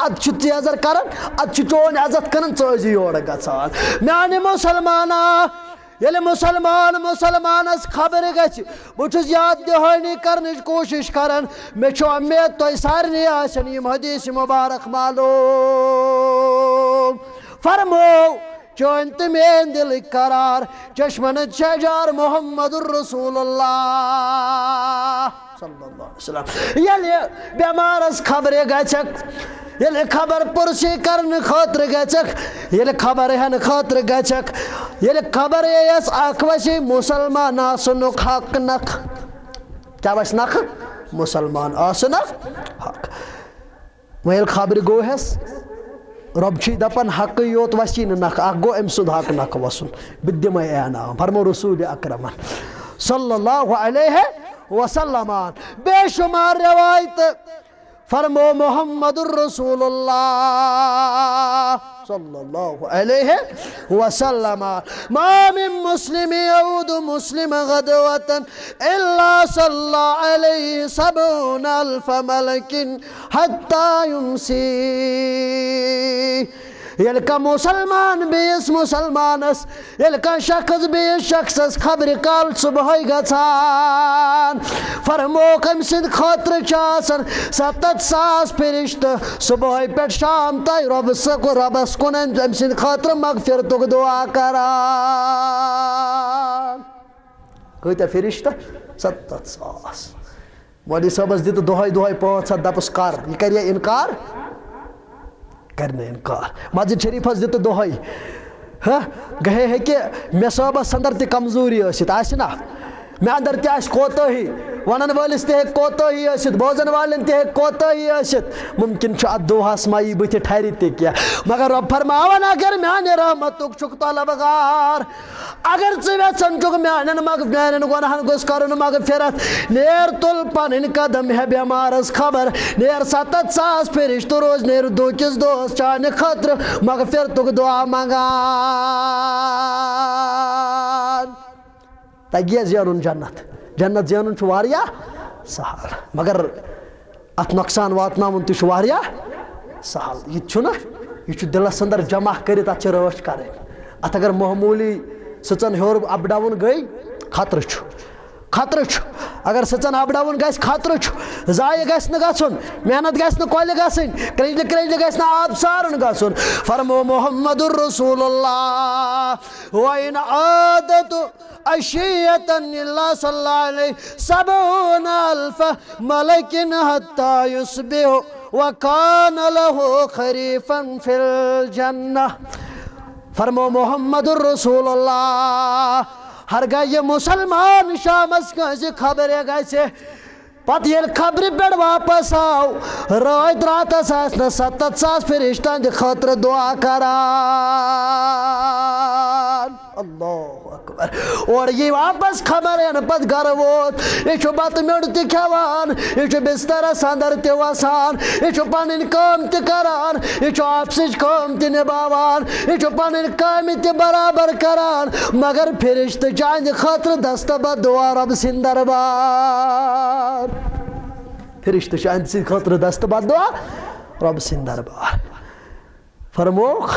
ادٕ چھُ ژیزر کران ادٕ چھُ چون عزت کران ژٕ ٲسۍ زِ یورٕ گژھان میانہِ مُسلمانا ییٚلہِ مسلمان مسلمانس خبر گژھِ بہٕ چھُس یاد دہٲنی کرنٕچ کوٗشش کران مےٚ چھُ اُمید تۄہہِ سارنٕے آسن یِم حدیث مُبارک معلوٗم فرمو چون تہٕ میٲنۍ دلٕکۍ قرار چشمن شجار محمد رسول اللہ صلی اللہ علیہ وسلم ییٚلہِ بٮ۪مارس خبرِ گژھکھ ییٚلہِ خبر پرسی کرنہٕ خٲطرٕ گژھکھ ییٚلہِ خبر ہٮ۪نہٕ خٲطرٕ گژھکھ ییٚلہِ خبر یییس اکھ وسے مُسلمان آسنُک حق نکھ کیٛاہ وسہِ نکھٕ مُسلمان آسنُک حق وۄنۍ ییٚلہِ خبرِ گوٚوہس رب چھی دپان حقٕے یوت وسی نہٕ نکھٕ اکھ گوٚو أمۍ سُنٛد حق نکھٕ وسُن بہٕ دِمے انعام فرمو رسول اکرمن صلی اللہ علیہ وسلم بے شمار روایتہٕ فرمو محمد الرسول اللہ صلی اللہ علیہ وسلم ما من مسلم يعود مسلم غدوة إلا صلى عليه 70,000 ملك حتى يمسي ییٚلہِ کانٛہہ مُسلمان بیٚیِس مُسلمانس ییٚلہِ کانٛہہ شخص بیٚیِس شخصس خبرِ کالہٕ صبحٲے گژھان فرموکھ أمۍ سٕنٛدِ خٲطرٕ چھِ آسان 70,000 فرشتہٕ صبحٲے پٮ۪ٹھ شام تام رۄبس کُن أمۍ سٕنٛدِ خٲطرٕ مغفرتُک دُعا کران کۭتیاہ فرشتہٕ 70,000 مولوی صٲبس دِتہٕ دۄہے دۄہے 500 دپُس کر یہِ کرِ اِنکار کر نہٕ اِنکار مسجد شریٖفس دِتہٕ دۄہے گٔے ہیٚکہِ مےٚ صٲبس انٛدر تہِ کمزوٗری ٲسِتھ آسہِ نا مےٚ انٛدر تہِ آسہِ کوتٲہی ونن وٲلِس تہِ ہیٚکہِ کوتٲہی ٲسِتھ بوزن والٮ۪ن تہِ ہیٚکہِ کوتٲہی ٲسِتھ مُمکِن چھُ اتھ دۄہس ما یی بٕتھِ ٹھرِ تہِ کینٛہہ مگر رۄب فرماوان اگر میانہِ رحمتُک چھُکھ طلبگار اگر ژٕ یژھان چھُکھ میانٮ۪ن گۄنہن گوٚژھ کرُن مغفرت نیر تُل پنٕنۍ قدم ہے بٮ۪مارس خبر نیر 70,000 فرشتہٕ روز نیر دوٗکِس دۄہس چانہِ خٲطرٕ مغفرتُک دُعا منگان تگہِ یا زینُن جنت زینُن چھُ واریاہ سہل مگر اتھ نۄقصان واتناوُن تہِ چھُ واریاہ سہل یہِ تہِ چھُنہ یہِ چھُ دِلس انٛدر جمع کٔرِتھ اتھ چھِ رٲچھ کرٕنۍ اتھ اگر معموٗلی سٕژن ہیوٚر اپ ڈاوُن گٔے خطرٕ چھُ اگر سٕژن اپ ڈاوُن گژھِ خطرٕ چھُ ضایہِ گژھِ نہٕ گژھُن محنت گژھِ نہٕ کۄلہِ گژھٕنۍ کرٛیٚجلہِ گژھِ نہٕ آب سارُن گژھُن فرمو محمد الرسول اللہ وَإِنْ عَادَتُ عشية إلا صلى عليه 70,000 ملك حتى يصبح وكان له خريفا في الجنة فرمو محمد الرسول اللہ ہرگاہ یہ مسلمان شامس کٲنٛسہِ خبرِ گژھِ پتہ ییٚلہِ خبرِ پٮ۪ٹھ واپس آو رٲتۍ راتس ٲسۍ نہٕ 70,000 فرشتن دِ خٲطرٕ دعا کران اللہ اکبر اور یہِ واپس خبر یِنہٕ پتہٕ گرٕ ووت یہِ چھُ بتہٕ میوٚنٛڈ تہِ کھٮ۪وان یہِ چھُ بسترس انٛدر تہِ وسان یہِ چھُ پنٕنۍ کٲم تہِ کران یہِ چھُ آفسٕچ کٲم تہِ نِباوان یہِ چھُ پنٕنۍ کامہِ تہِ برابر کران مگر فرشتہٕ چانہِ خٲطرٕ دستہٕ بد دعا رۄب سٕنٛدِ دربار فرشتہٕ چانہِ سٕنٛدِ خٲطرٕ دستہٕ بد دعا رۄب سٕنٛدِ دربار فرمووُکھ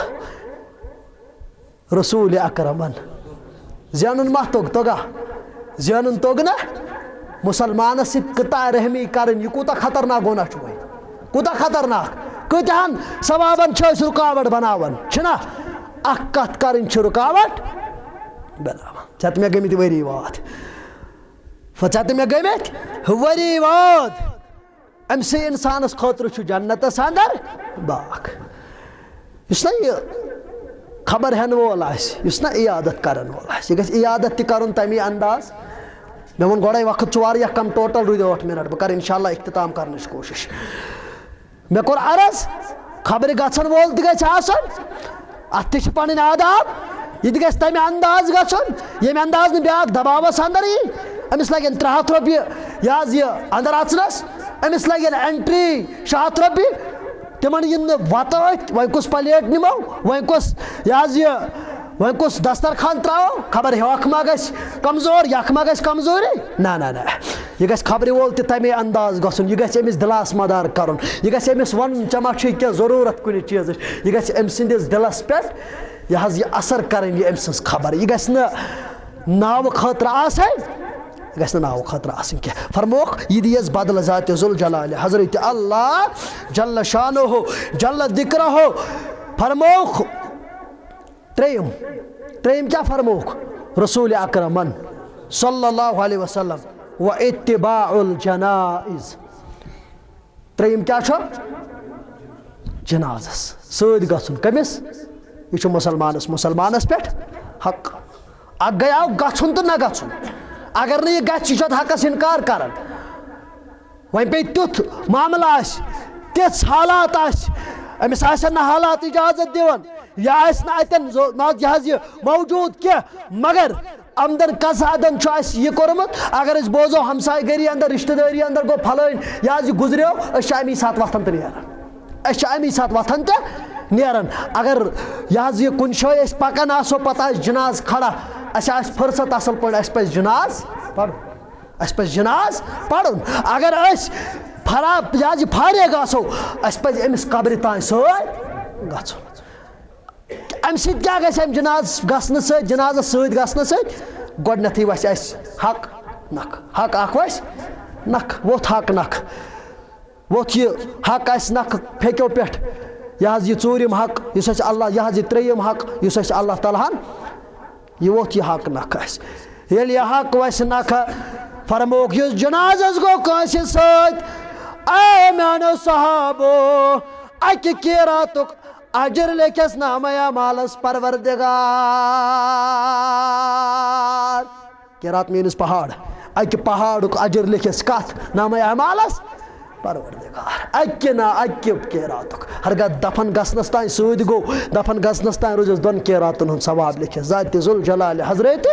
رسول اکرمن زینُن ما توٚگا زینُن توٚگ نا مُسلمانس سۭتۍ قطع رحمی کرٕنۍ یہِ کوٗتاہ خطرناک گۄناہ چھُ وۄنۍ کوٗتاہ خطرناک کۭتیاہن ثوابن چھِ أسۍ رُکاوٹ بناوان چھِنا اکھ کتھ کرٕنۍ چھِ رُکاوٹ بناوان ژےٚ تہٕ مےٚ گٔمٕتۍ ؤری واد ژےٚ تہٕ مےٚ گٔمٕتۍ ؤری واد امہِ سۭتۍ انسانس خٲطرٕ چھُ جنتس انٛدر باغ یُس نا یہِ خبر ہٮ۪نہٕ وول آسہِ یُس نا عیادت کرن وول آسہِ یہِ گژھِ عیادت تہِ کرُن تمی انداز مےٚ ووٚن گۄڈے وقت چھُ واریاہ کم ٹوٹل روٗدۍ 8 منٹ بہٕ کرٕ انشاءاللہ اختتام کرنٕچ کوٗشش مےٚ کوٚر عرض خبرِ گژھن وول تہِ گژھِ آسُن اتھ تہِ چھِ پنٕنۍ آداب یہِ تہِ گژھِ تمہِ انداز گژھُن ییٚمہِ انداز نہٕ بیٛاکھ دباوس انٛدر یی أمِس لگن 300 رۄپیہِ یہِ حظ یہِ انٛدر اژنس أمِس لگن اینٹری 600 رۄپیہِ تِمن یِن نہٕ وتہٕ أتھۍ وۄنۍ کُس پلیٹ نِمو وۄنۍ کُس یہِ حظ یہِ وۄنۍ کُس دسترخان تراوو خبر ہۄکھ ما گژھِ کمزور یکھ ما گژھِ کمزوری نہ یہِ گژھِ خبرِ وول تہِ تمے انداز گژھُن یہِ گژھِ أمِس دِلس مدار کرُن یہِ گژھِ أمِس وَنُن ژےٚ ما چھُے کینٛہہ ضروٗرت کُنہِ چیٖزٕچ یہِ گژھِ أمۍ سٕنٛدِس دِلس پٮ۪ٹھ یہِ حظ یہِ اثر کرٕنۍ یہِ أمۍ سٕنٛز خبر یہِ گژھِ نہٕ ناوٕ خٲطرٕ آسٕنۍ یہِ گژھِ نہٕ ناوٕ خٲطرٕ آسٕنۍ کینٛہہ فرمووُکھ یہِ دِیَس بدلہٕ ذاتِ ذوالجلالہِ حضرت اللہ جل شانہُ جل ذکرہُ فرمووُکھ ترٛیٚیِم کیٛاہ فرمووُکھ رسول اکرمن صلی اللہ علیہ وسلم و اتباع الجنائز ترٛیٚیِم کیٛاہ چھُ جنازس سۭتۍ گژھُن کٔمِس یہِ چھُ مسلمانس پٮ۪ٹھ حق اکھ گٔیاو گژھُن تہٕ نہ گژھُن اگر نہٕ یہِ گژھِ یہِ چھُ اتھ حقس انکار کران وۄنۍ پیٚیہِ تیُتھ معاملہٕ آسہِ تِژھ حالات آسہِ أمِس آسن نہٕ حالات اجازت دِوان یہِ آسہِ نہٕ اتٮ۪ن یہِ حظ یہِ موجوٗد کینٛہہ مگر آمدن قزادن چھُ اسہِ یہِ کوٚرمُت اگر أسۍ بوزو ہمساے گٔری انٛدر رشتہٕ دٲری انٛدر گوٚو پھلٲنۍ یہِ حظ یہِ گُزریو أسۍ چھِ امی ساتہٕ وۄتھان تہٕ نیران أسۍ چھِ امی ساتہٕ وۄتھان تہٕ نیران اگر یہِ حظ یہِ کُنہِ جایہِ أسۍ پکان آسو پتہٕ آسہِ جناز کھڑا اسہِ آسہِ فرصت اصل پٲٹھۍ اسہِ پزِ جناز پرُن اسہِ پزِ جناز پرُن اگر أسۍ یہِ حظ یہِ فارغ آسو اسہِ پزِ أمِس قبرِ تانۍ سۭتۍ گژھُن امہِ سۭتۍ کیٛاہ گژھِ امہِ جناز گژھنہٕ سۭتۍ جنازس سۭتۍ گژھنہٕ سۭتۍ گۄڈنیتھٕے وسہِ اسہِ حق نکھٕ حق اکھ وسہِ نکھٕ ووٚتھ حق نکھٕ ووٚتھ یہِ حق آسہِ نکھٕ پھیکیو پٮ۪ٹھ یہِ حظ یہِ ژوٗرِم حق یُس اسہِ اللہ یہِ حظ یہِ ترٛیٚیِم حق یُس اسہِ اللہ تعالیٰ ہن یہِ ووٚتھ یہِ حق نکھٕ اسہِ ییٚلہِ یہِ حق وسہِ نکھٕ فرمووُکھ یُس جنازس گوٚو کٲنٛسہِ سۭتۍ اے میانیو صحابو اکہِ قیراتُک اجر لیکھٮ۪س نامے اعمالس پروردگار قیرات میٖنٕز پہاڑ اکہِ پہاڑُک اجر لیکھٮ۪س کتھ نامے اعمالس پروردگار اکہِ نا اکہِ قیراتُک ہرگاہ دفن گژھنس تانۍ سۭتۍ گوٚو دفن گژھنس تانۍ روٗزِس 2 قیراتن ہُنٛد ثواب لیکھِتھ ذاتِ ذوالجلالہِ حضرت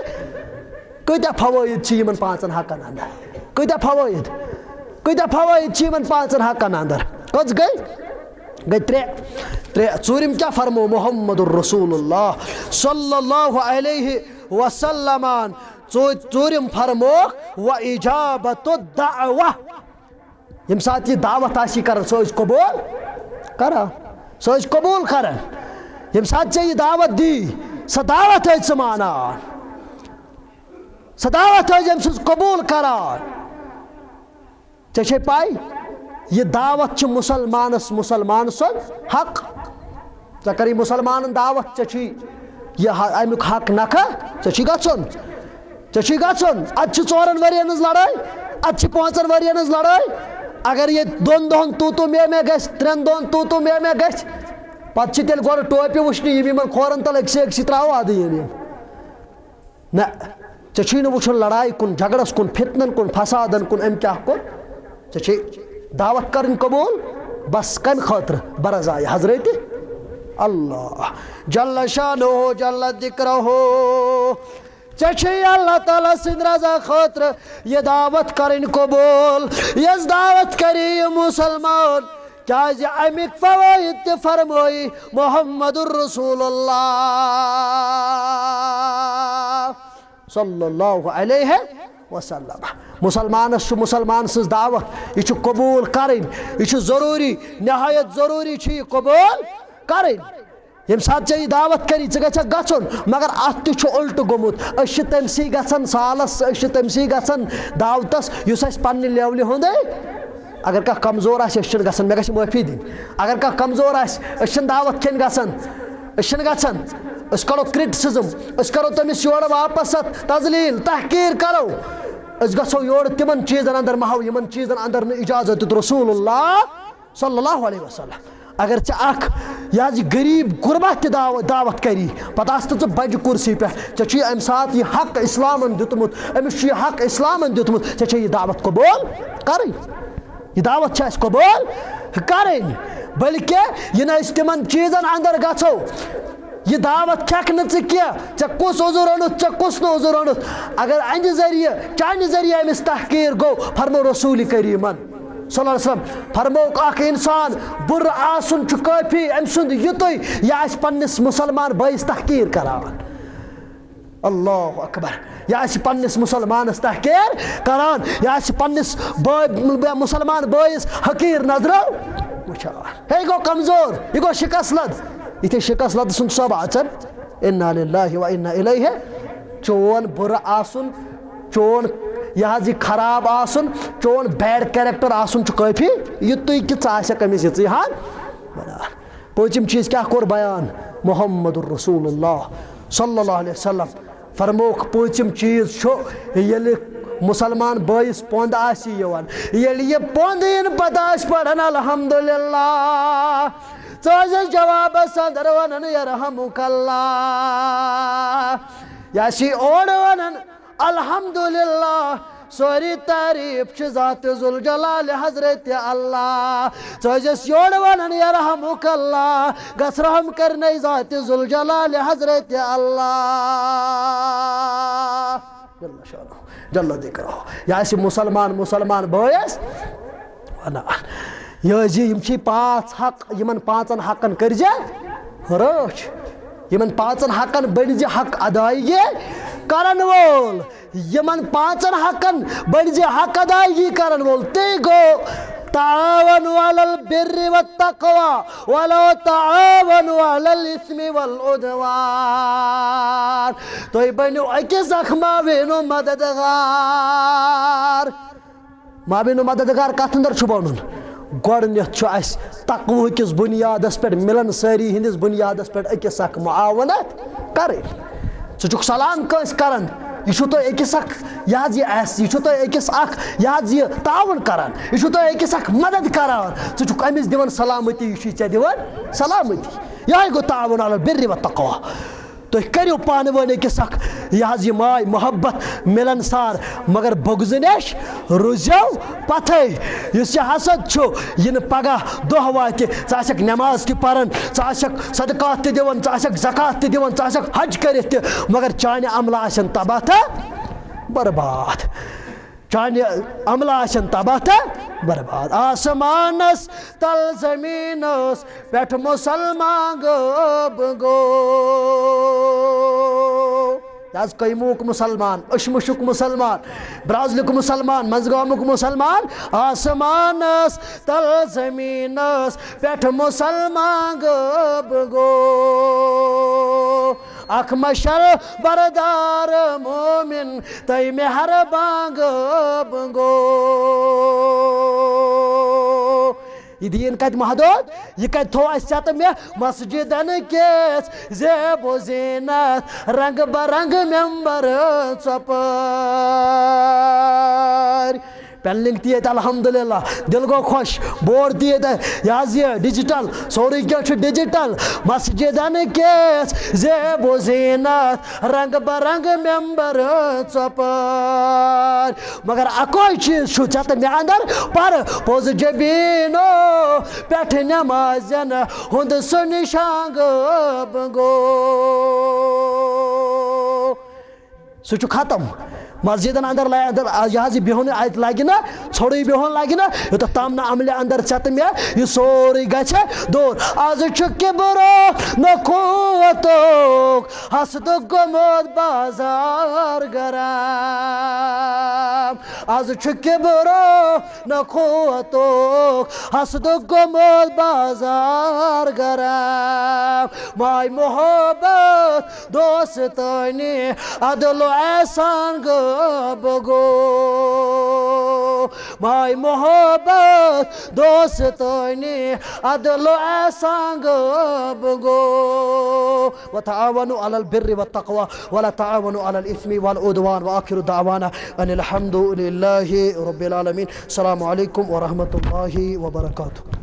کۭتیاہ فوٲیِد چھِ یِمن 5 حقن انٛدر کۭتیاہ فوٲیِد چھِ یِمن 5 حقن انٛدر کٔژ گٔے 3 ژوٗرِم کیٛاہ فرمو محمد رسول اللہ صلی اللہ علیہ وسلمان ژوٗرِم فرموکھ و اجابت الدعوہ ییٚمہِ ساتہٕ یہِ دعوت آسی کران سۄ ٲسۍ قبوٗل کران ییٚمہِ ساتہٕ ژےٚ یہِ دعوت دی سۄ دعوت ٲسۍ ژٕ مانان سۄ دعوت ٲسۍ أمۍ سٕنٛز قبوٗل کران ژےٚ چھے پاے یہِ دعوت چھِ مُسلمان سُنٛد حق ژےٚ کٔرٕے مُسلمانن دعوت ژےٚ چھُے یہِ امیُک حق نکھٕ ژےٚ چھُے گژھُن ادٕ چھِ 4 ؤرین ہٕنٛز لڑٲے ادٕ چھِ 5 ؤرین ہٕنٛز لڑٲے اگر ییٚتہِ 2 دۄہن تو مے گژھِ 3 دۄہن تو مے گژھِ پتہٕ چھِ تیٚلہِ گۄڈٕ ٹوپہِ وٕچھنہِ یِمن کھورن تل أکسٕے تراوو ادٕ یِن یِم نہ ژےٚ چھُے نہٕ وٕچھُن لڑایہِ کُن جھگڑس کُن فِتنن کُن فسادن کُن أمۍ کیٛاہ کوٚر ژے دعوت کرن قبول بس کم خاطر برزائے حضرت اللہ جل شانہ جل ذکرہ ژے اللہ تعالیٰ سند رضا خاطر یہ دعوت کرن قبول یس دعوت کری یہ مسلمان کیازِ امیک فوائد تہ فرمائی محمد الرسول اللہ صلی اللہ علیہ وسلم مسلمانس مسلمان سز دعوت یہ قبول کرن یہ ضروری نہایت ضروری یہ قبول کرن یم سات ژے دعوت کری ژے گژھکھ گژھن مگر ات تہ الٹ گومت أسۍ چھِ تمسی گژھان سالس أسۍ چھِ تمسی گژھان دعوتس یُس اسہِ پننہِ لیولہِ ہُنٛدے اگر کانٛہہ کمزور آسہِ أسۍ چھِنہٕ گژھان مےٚ گژھِ معٲفی دِنۍ اگر کانٛہہ کمزور آسہِ أسۍ چھِنہٕ دعوت کھٮ۪نہِ گژھان أسۍ چھِنہٕ گژھان أسۍ کرو کرٹسزم أسۍ کرو تٔمِس یورٕ واپس اتھ تذلیل تحقیٖر کرو أسۍ گژھو یورٕ تِمن چیٖزن انٛدر مہ ہاو یِمن چیٖزن انٛدر نہٕ اجازت دیُت رسول اللہ صلی اللہ علیہ وسلم اگر ژےٚ اکھ یہِ حظ یہِ غریٖب غُربا تہِ دعوت کری پتہٕ آسہٕ ژٕ بجہِ کُرسی پٮ۪ٹھ ژےٚ چھُے امہِ ساتہٕ یہِ حق اسلامن دیُتمُت أمِس چھُ یہِ حق اسلامن دیُتمُت ژےٚ چھے یہِ دعوت قبول کرٕنۍ یہ دعوت چھِ اَسہِ قبول کرٕنۍ بلکہ یہِ نہٕ أسۍ تِمن چیٖزن انٛدر گژھو یہ دعوت کھٮ۪کھ نہٕ ژٕ کینٛہہ ژےٚ کُس عذر اوٚنُتھ ژےٚ کُس نہٕ عذر اوٚنُتھ اگر اَنہِ ذٔریعہٕ چانہِ ذٔریعہٕ أمِس تحقیٖر گوٚو فرمو رسوٗلِ کریٖمن صلی اللہ علیہ وسلم فرموک اکھ انسان بُرٕ آسُن چھُ کٲفی أمۍ سُنٛد یُتُے یہِ آسہِ پننِس مُسلمان بٲیِس تحقیٖر کران اللہ اکبر یہ آسہِ پننِس مُسلمانس تحقیٖر کران یہ آسہِ پننِس مُسلمان بٲیِس حقیٖر نظرو وٕچھان ہے گوٚو کمزور یہِ گوٚو شکست لد یِتھے شکست لد سُنٛد سب اژن انا للہ و انا الیہ چون بُرٕ آسُن چون یہ حظ یہ خراب آسُن چون بیڈ کیریکٹر آسُن چھُ کٲفی یُتُے کہِ ژٕ آسٮ۪کھ أمِس یِژٕے ہن بنان پوٗژِم چیٖز کیٛاہ کوٚر بیان محمد الرسول اللہ صلی اللہ علیہ وسلم فرموک پوٗژِم چیٖز چھُ ییٚلہِ مسلمان بٲیِس پوٚنٛد آسہِ یِوان ییٚلہِ یہِ پوٚنٛد یِنہٕ پتہٕ آسہِ پران الحمدُاللہ ژٕ ٲسۍ جوابس انٛدر ونان یرحمُک اللہ یہِ آسی اورٕ ونان الحمدُاللہ سوری تعریف چھِ ذات ذوالجلال حضرت اللہ ژٕ ٲسِس یورٕ ونان یرحمُک اللہ گژھ رحم کرنے ذات ذوالجلال حضرت اللہ جل شانہ جل ذکرہ یہِ آسہِ مسلمان بٲیِس ونان یہِ زِ یِم چھِ پانٛژھ حق یِمن پانٛژن حقن کٔرۍزِ رٲچھ یِمن پانٛژن حقن بٔنۍزِ حق ادایگی کرن وول یِمن پانٛژن حقن بٔنۍزِ حق ادایگی کرن وول تی گوٚو تعاونوا علی البر والتقوى ولا تعاونوا علی الاثم والعدوان تُہۍ بٔنِو أکِس اکھ معاوِنُ مددگار معاوِنُ مددگار کتھ انٛدر چھُ بنُن گۄڈٕنیتھ چھُ اسہِ تقوہ کِس بُنیادس پٮ۪ٹھ مِلن سٲری ہِنٛدِس بُنیادس پٮ۪ٹھ أکِس اکھ معاونت کرٕنۍ ژٕ چھُکھ سلام کٲنٛسہِ کران یہ چھُو تۄہہِ أکِس اکھ یہِ حظ یہِ آسہِ یہِ چھُو تۄہہِ أکِس اکھ یہِ حظ یہِ تعاوُن کران یہِ چھُو تۄہہِ أکِس اکھ مدد کران ژٕ چھُکھ أمِس دِوان سلامتی یہِ چھُے ژےٚ دِوان سلامتی یِہوٚے گوٚو تعاوُن علی البر والتقوى تُہۍ کٔرِو پانہٕ ؤنۍ أکِس اکھ یہِ حظ یہِ ماے محبت مِلن سار مگر بۄگزٕ نِش روٗزِو پتھے یُس یہِ حسد چھُ یہِ نہٕ پگاہ دۄہ واتہِ ژٕ آسٮ۪کھ نٮ۪ماز تہِ پران ژٕ آسٮ۪کھ صدقات تہِ دِوان ژٕ آسٮ۪کھ زکات تہِ دِوان ژٕ آسٮ۪کھ حج کٔرِتھ تہِ مگر چانہِ عملہٕ آسن تباہ تہٕ برباد چانہِ عملہٕ آسن تباہ تہٕ برباد آسمانس تل زمیٖنس پٮ۪ٹھ مُسلمان غٲب گوٚو یہِ حظ قیموٗک مُسلمان أشمُشُک مُسلمان برازلُک مُسلمان منٛزگامُک مُسلمان آسمانس تل زمیٖنس پٮ۪ٹھ مُسلمان غٲب گوٚو اکھ مشر بردار مومن تۄہہِ مہربان غٲب گوٚو یہِ دیٖن کتہِ محدوٗد یہِ کتہِ تھوٚو اَسہِ ژےٚ تہٕ مےٚ مسجدن کِس زیب و زیٖنت رنگ برنگ ممبر ژۄپٲرۍ پینلنگ تھی الحمدللہ دل گو خوش بورڈ تھی یہ ڈیجیٹل سوری کیا ڈیجیٹل مسجدن کیس زیب و زینت رنگ برنگ ممبر ژپار مگر اکوئی چیز چھو ژےٚ تہٕ مےٚ اندر پر پوز جبینو پیٹھ نمازن ہند سو نشانگ بگو سو چھو ختم مسجدن اندر یہ بہن ات لگہ نا ژھوڑی بہن لگہ نا یوتھ تام نا عملہِ اندر ژےٚ تہٕ مےٚ یہ سورُے گژھِ دوٗر آز چھُ کِبرُک نہ قوتُک حسدُک گوٚمُت بازار گرم آز چھُ کِبرُک نہ قوتُک حسدُک گوٚمُت بازار گرم ماے محبت دوستٲنی عدل و احسان بگو ماے محبت دوستٲنی عدل و احسان بگو وتعاونوا على البر والتقوى ولا تعاونوا على الإثم والعدوان وآخر دعوانا أن الحمد لله رب العالمين السلام عليكم ورحمة الله وبركاته.